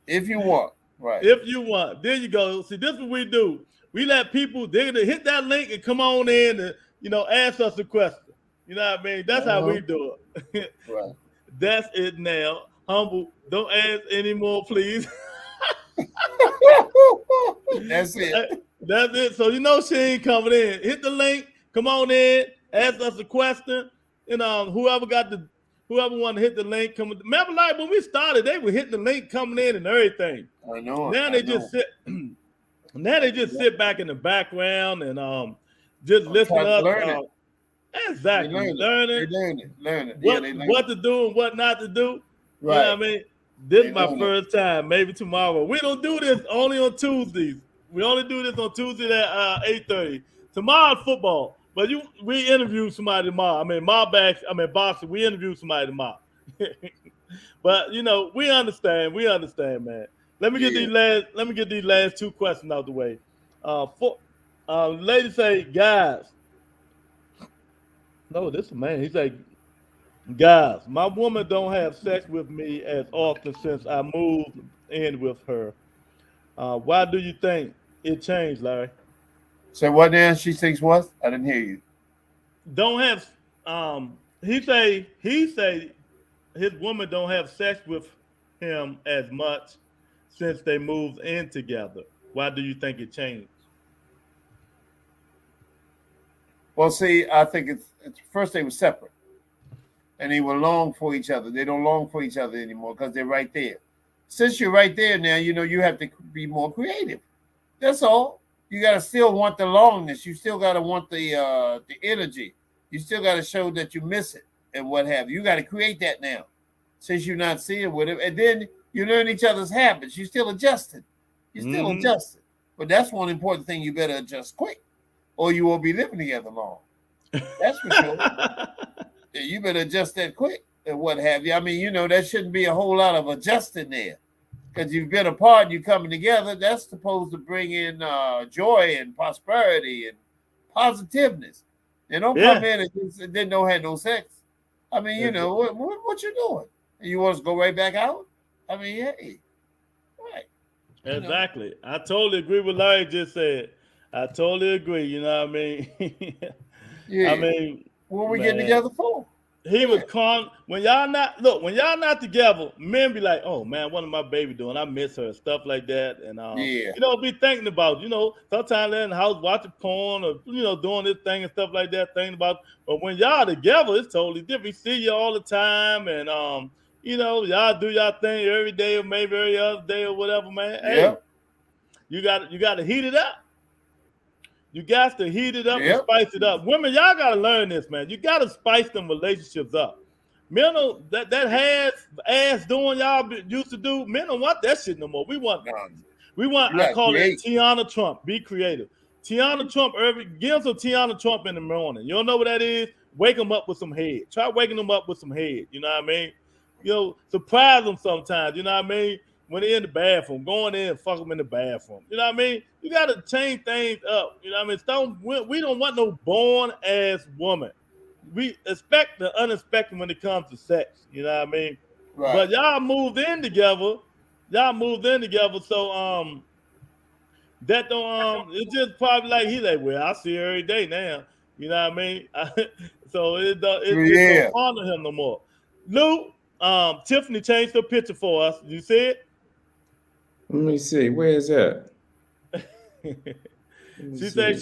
If you want. Right. If you want. There you go. See, this is what we do. We let people, they're gonna hit that link and come on in and, you know, ask us a question. You know what I mean? That's how we do it. Right. That's it now. Humble. Don't ask anymore, please. That's it. That's it. So you know she ain't coming in. Hit the link. Come on in. Ask us a question. And whoever wanted to hit the link, come. Remember, like when we started, they were hitting the link, coming in, and everything. I know. Now they just sit. Now they just sit back in the background and just listen up. Exactly. Learn it. What to do and what not to do. Right. You know what I mean? This is my first time. Maybe tomorrow. We don't do this only on Tuesdays. We only do this on Tuesday at 8:30. Tomorrow's football. But we interview somebody tomorrow. Boxing. We interview somebody tomorrow. But you know, we understand. We understand, man. Let me get these last two questions out the way. Lady say, guys. No, this is a man. He said, guys, my woman don't have sex with me as often since I moved in with her. Why do you think it changed, Larry? So what then? She thinks what? I didn't hear you. Don't have. He say his woman don't have sex with him as much since they moved in together. Why do you think it changed? Well, see, I think it's first they were separate, and they were long for each other. They don't long for each other anymore because they're right there. Since you're right there now, you know you have to be more creative. That's all. You gotta still want the longness. You still gotta want the energy. You still gotta show that you miss it and what have you. You gotta create that now, since you're not seeing with him, and then you learn each other's habits. You're still adjusting. But that's one important thing. You better adjust quick, or you won't be living together long. That's for sure. Yeah, you better adjust that quick and what have you. I mean, you know, there shouldn't be a whole lot of adjusting there. Because you've been apart and you're coming together, that's supposed to bring in joy and prosperity and positiveness. They don't come in and then don't have no sex. I mean, you know, what you doing? And you want us to go right back out? I mean, hey. Right. Exactly. I totally agree with Larry just said. I totally agree. You know what I mean? Yeah. I mean, what are we getting together for? He was calm. When y'all not together, men be like, oh man, what am my baby doing? I miss her, stuff like that. And you know, be thinking about, you know, sometimes they're in the house watching porn or, you know, doing this thing and stuff like that, thinking about. But when y'all together, it's totally different. We see you all the time, and you know, y'all do y'all thing every day or maybe every other day or whatever, man. Hey, you got to heat it up. You got to heat it up and Yep. spice it up. Women, y'all got to learn this, man. You got to spice them relationships up. Men don't, that has ass doing y'all used to do. Men don't want that shit no more. We want, You I gotta call create. it Tiana Trump. Be creative. Tiana Trump, give some Tiana Trump in the morning. You don't know what that is? Wake them up with some head. Try waking them up with some head. You know what I mean? You know, surprise them sometimes. You know what I mean? When they're in the bathroom, going in and fuck them in the bathroom. You know what I mean? You got to change things up. You know what I mean? We don't want no born ass woman. We expect the unexpected when it comes to sex. You know what I mean? Right. But y'all moved in together. So that don't it's just probably like he like, well, I see her every day now. You know what I mean? So it don't bother him no more. Lou, Tiffany changed her picture for us. You see it? Let me see. Where is that? She said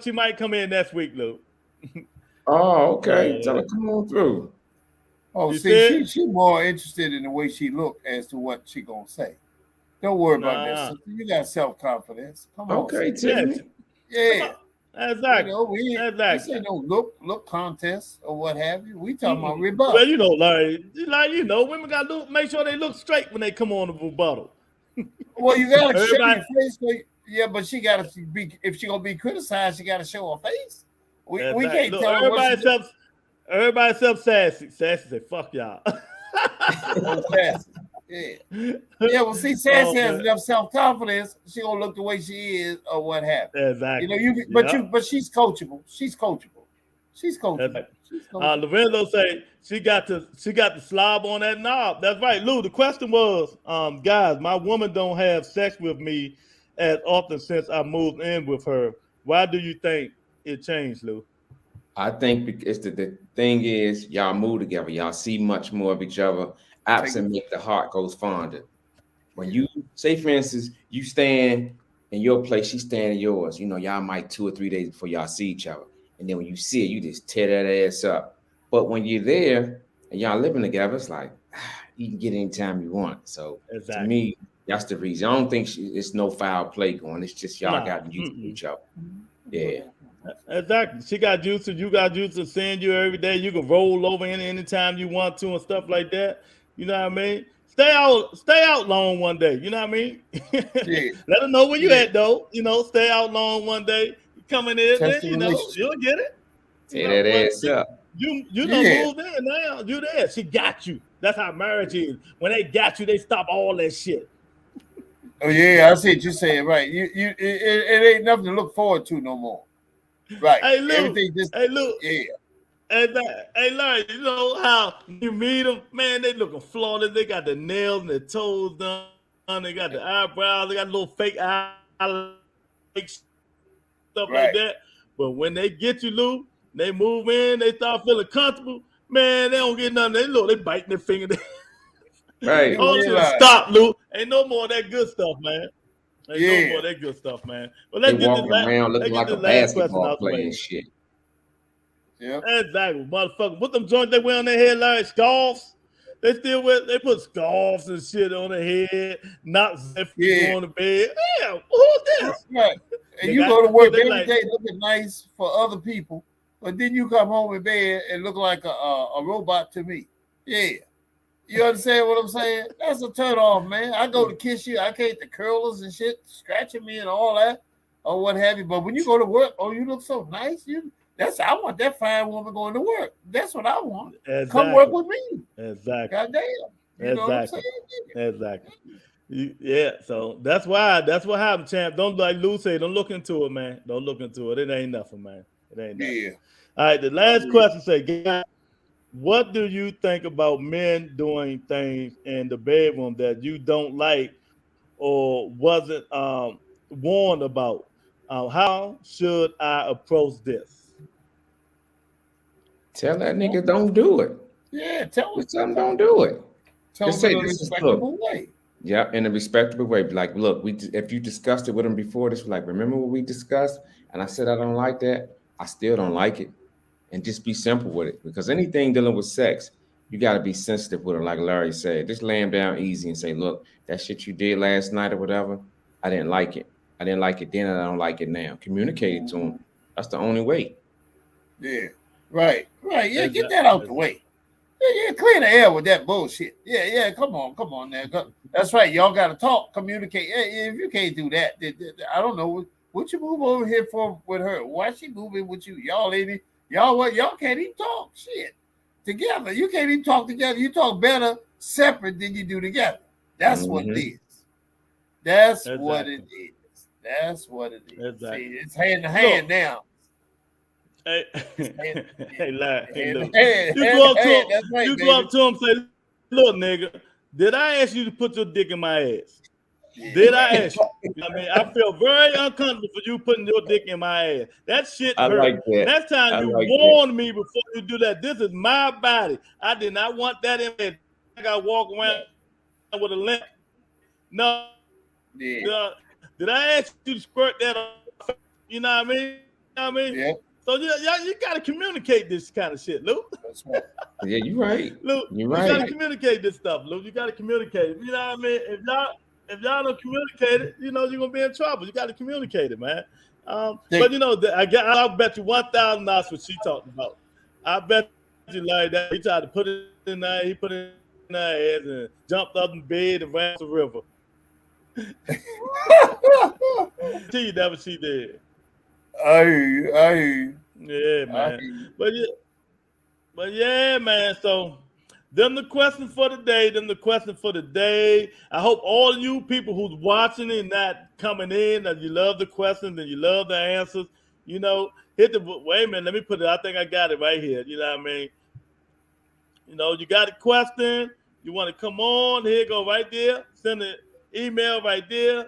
she might come in next week, Lou. Oh, okay. Tell her come on through. Oh, You see, she more interested in the way she look as to what she gonna say. Don't worry about that. Sister. You got self-confidence. Come on. Okay, Tiffany. Yeah. Exactly. You know, this ain't no look contest or what have you. We talking about rebuttal. Well, you know, women got to make sure they look straight when they come on the rebuttal. Well, you gotta show your face. Yeah, but she gotta be, if she gonna be criticized, she gotta show her face. We can't tell her everybody except Sassy. Sassy say, fuck y'all. Sassy. Yeah. Well, see, Sassy has enough self-confidence. She gonna look the way she is, or what have you. Exactly. You know, but she's coachable. She's coachable. Exactly. Lorenzo say she got the slob on that knob. That's right, Lou. The question was, guys, my woman don't have sex with me as often since I moved in with her. Why do you think it changed, Lou? I think because the thing is, y'all move together. Y'all see much more of each other. Absent make the heart goes fonder. When you say, for instance, you stand in your place, she stand in yours. You know, y'all might 2 or 3 days before y'all see each other. And then when you see it, you just tear that ass up. But when you're there and y'all living together, it's like, you can get anytime you want. So to me, that's the reason. I don't think it's no foul play going. It's just y'all got used to each other. Yeah. Exactly. She got used to, you got used to seeing you every day. You can roll over anytime you want to and stuff like that. You know what I mean? Stay out long one day. You know what I mean? Let her know where you at though. You know, stay out long one day. Coming in, then you know, you'll get it. Tear that ass up. You don't move in now. You there. She got you. That's how marriage is. When they got you, they stop all that shit. Oh yeah, I see what you're saying. Right. It ain't nothing to look forward to no more. Right. Hey Lou. Yeah. Hey Larry, you know how you meet them, man, they looking flawless. They got the nails and the toes done. They got the eyebrows. They got little fake eyes, stuff like that. But when they get you, Lou, they move in, they start feeling comfortable. Man, they don't get nothing. They biting their finger. Right. Oh, stop, Lou. Ain't no more of that good stuff, man. Ain't no more of that good stuff, man. But let's get this around looking like a basketball player and shit. Yeah. Exactly, motherfucker. What them joints they wear on their head, like scarves? They put scarves and shit on their head, not zipping on the bed. Damn, who's this? Right. And you go to work every day looking nice for other people, but then you come home in bed and look like a robot to me. Yeah. You understand what I'm saying? That's a turn off, man. I go to kiss you. I can't the curlers and shit scratching me and all that or what have you. But when you go to work, you look so nice. I want that fine woman going to work. That's what I want. Exactly. Come work with me. Exactly. Goddamn. You know what I'm saying? Exactly. Yeah. So that's what happened, champ. Don't, like Lou said, don't look into it, man. Don't look into it. It ain't nothing, man. It ain't nothing. Yeah. All right. The last question say, what do you think about men doing things in the bedroom that you don't like or wasn't warned about? How should I approach this? Tell that nigga don't do it. Yeah, tell him don't do it. Tell him in a respectable way. Yeah, in a respectable way. Like, look, if you discussed it with him before this, like, remember what we discussed? And I said I don't like that. I still don't like it. And just be simple with it. Because anything dealing with sex, you got to be sensitive with it. Like Larry said, just lay him down easy and say, look, that shit you did last night or whatever, I didn't like it. I didn't like it then, and I don't like it now. Communicate it to them. That's the only way. Yeah, right. Yeah, get that out the way. Yeah, clear the air with that bullshit. Yeah. Come on now. That's right. Y'all got to talk, communicate. Yeah, if you can't do that, I don't know what you move over here for with her. Why she moving with you? Y'all can't even talk shit together. You can't even talk together. You talk better separate than you do together. That's what it is. That's what it is. That's what it is. Exactly. See, it's hand to hand now. Hey, Larry, look. You go up to him and say, look, nigga, did I ask you to put your dick in my ass? Did I ask you? I mean, I feel very uncomfortable for you putting your dick in my ass. That shit hurt. Like that. Next time you warn me before you do that. This is my body. I did not want that in there. I got to walk around with a limp. No. Yeah. Did I ask you to squirt that off? You know what I mean? Yeah. So you got to communicate this kind of shit, Lou. That's right. Yeah, you're right. Lou, you're right. You got to communicate this stuff, Lou. You got to communicate it. You know what I mean? If y'all don't communicate it, you know you're gonna be in trouble. You got to communicate it, man. But you know, I'll bet you $1,000 what she talked about. I bet you like that. He tried to put it in there. He put it in her ass and jumped up in bed and ran the river. Tell you that what she did. I hear you. Yeah, man. But yeah, man. So them the question for the day. I hope all you people who's watching and not coming in, that you love the questions and you love the answers. You know, wait a minute, let me put it. I think I got it right here. You know what I mean? You know, you got a question, you want to come on, here you go right there. Send an email right there.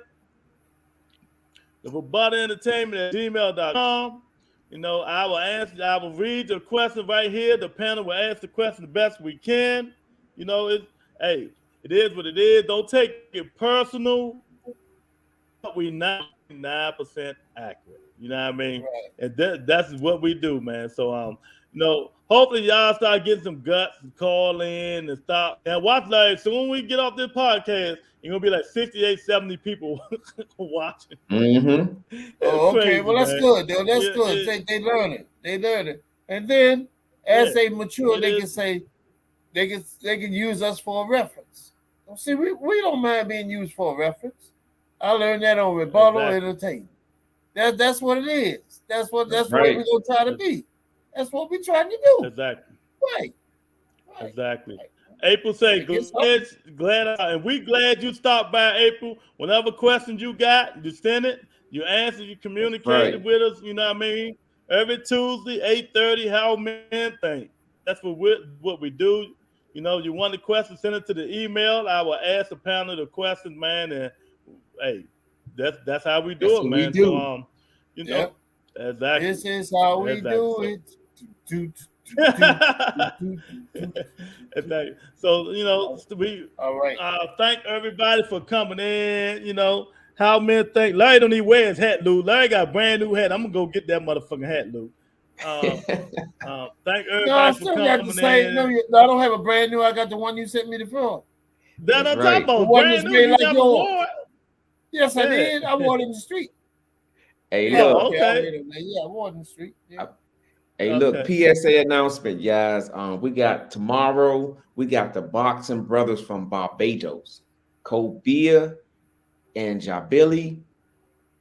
therobotoentertainment@gmail.com. You know, I will read the question right here. The panel will answer the question the best we can. You know, it is what it is. Don't take it personal. But we 99% accurate. You know what I mean? Right. And that's what we do, man. So you know, hopefully y'all start getting some guts and call in and stop. And watch, like, so when we get off this podcast, you're gonna be like 68, 70 people watching. Mm-hmm. Oh, okay. Well, that's good, though. That's good. Yeah. They learn it. And then as they mature, they can say they can use us for a reference. See, we don't mind being used for a reference. I learned that on Rebuttal Entertainment. That's what it is. That's what we're gonna try to be. That's what we're trying to do. Exactly. Right. Exactly. Right. April say, glad, and we glad you stopped by, April. Whatever questions you got, you send it, you answer, you communicated with us. You know what I mean? Every Tuesday, 8:30, how men think. That's what we do. You know, you want the question, send it to the email. I will ask the panel the questions, man. And hey, that's how we do it, man. So, you know, exactly. This is how we do it. So, you know, we all right. Thank everybody for coming in. You know, how men think. Larry don't even wear his hat, Lou. Larry got a brand new hat. I'm gonna go get that motherfucking hat, Lou. Thank everybody for coming in. No, I don't have a brand new. I got the one you sent me before. That I'm talking about. Brand new. You never wore it. Yes, I did. I wore it in the street. Hey, look. Okay. I wore it in the street. Yeah. Hey, look, PSA announcement, guys. We got tomorrow, we got the boxing brothers from Barbados, Kobia and Jabili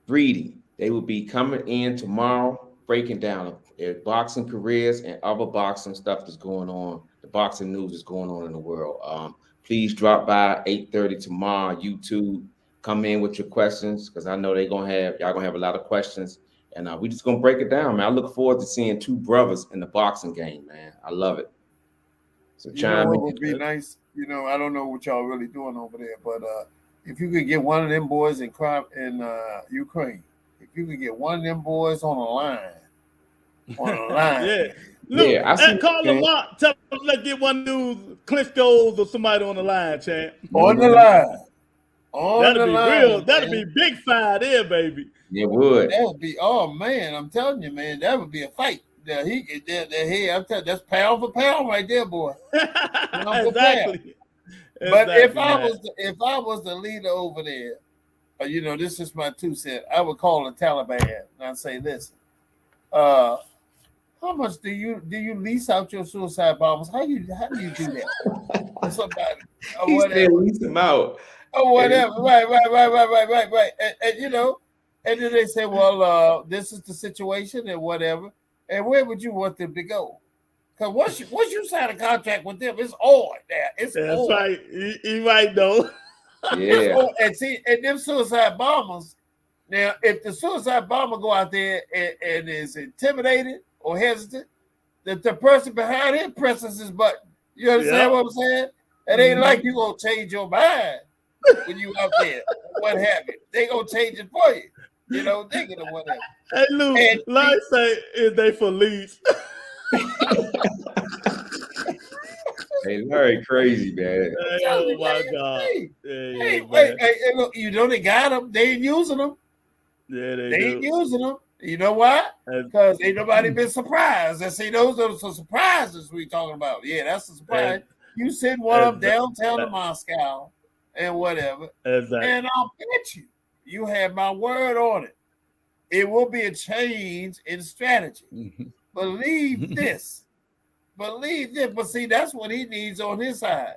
Breedy. They will be coming in tomorrow, breaking down their boxing careers and other boxing stuff that's going on. The boxing news is going on in the world. Please drop by 8:30 tomorrow, YouTube. Come in with your questions, because I know y'all gonna have a lot of questions. And we just gonna break it down, man. I look forward to seeing two brothers in the boxing game, man. I love it. So chime in. Would be nice. You know, I don't know what y'all really doing over there, but if you could get one of them boys in Ukraine, if you could get one of them boys on the line, yeah. Look, call them up. Tell them let's get one of those Klitschko's or somebody on the line, champ. On the line. That'd be real. That'd be big fire there, baby. It would. That would be. Oh man, I'm telling you, man, that would be a fight. I'm telling you, that's pound for pound right there, boy. Exactly. But if I was the leader over there, this is my 2 cents. I would call the Taliban and I'd say, listen, how much do you lease out your suicide bombers? How do you do that? Somebody or He whatever. said lease them out. Or whatever. Right. And then they say, well, this is the situation and whatever. And where would you want them to go? Because once you sign a contract with them, it's on there. That's on. Right. He right though. Yeah. And see, and them suicide bombers. Now, if the suicide bomber go out there and is intimidated or hesitant, that the person behind him presses his button. You understand what I'm saying? It ain't like you gonna change your mind when you out there. What have you? They gonna change it for you. Thinking of whatever. Hey, Lou, like say, is they for lease? Hey, Larry, crazy, man. Hey, oh my God. Hey, look, they got them. They ain't using them. Yeah, they ain't using them. You know why? Because ain't nobody been surprised. And see, those are the surprises we talking about. Yeah, that's the surprise. You send one of them downtown to Moscow and whatever. Exactly. And I'll bet you have my word on it. It will be a change in strategy. Believe this. But see, that's what he needs on his side.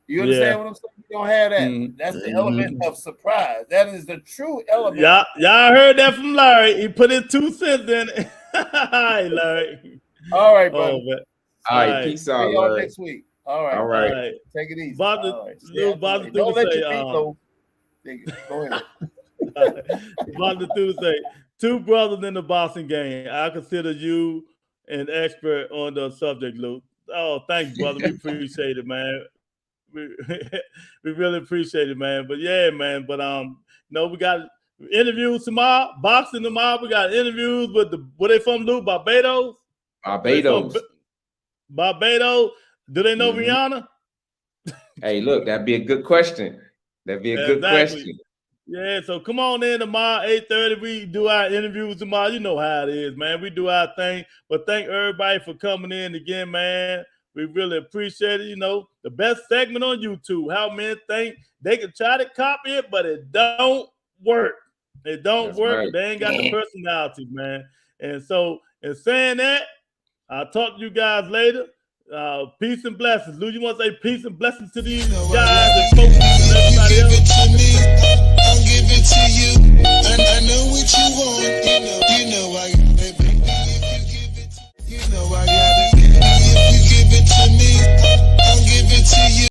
You understand what I'm saying? You don't have that. That's the element of surprise. That is the true element. Y'all heard that from Larry. He put his 2 cents in it. Hi, Larry. All right, buddy. All right, peace out, See y'all next week. All right. Take it easy. Don't let your feet go ahead. Bobby say, 2 brothers in the boxing game. I consider you an expert on the subject, Luke. Oh, thanks, brother. We appreciate it, man. We really appreciate it, man. But yeah, man. But we got interviews tomorrow, boxing tomorrow. We got interviews with where they from, Luke? Barbados. Barbados. Do they know Rihanna? Hey, look, that'd be a good question. That'd be a good question. Yeah, so come on in tomorrow, 8:30. We do our interviews tomorrow. You know how it is, man. We do our thing. But thank everybody for coming in again, man. We really appreciate it. The best segment on YouTube. How men think they can try to copy it, but it don't work. It don't work. Right. They ain't got the personality, man. And so, in saying that, I'll talk to you guys later. Peace and blessings. Lou, you want to say peace and blessings to these guys and folks and everybody else? I'll give it to you. I know what you want. You know I got it. You know I got it. If you give it to me, I'll give it to you.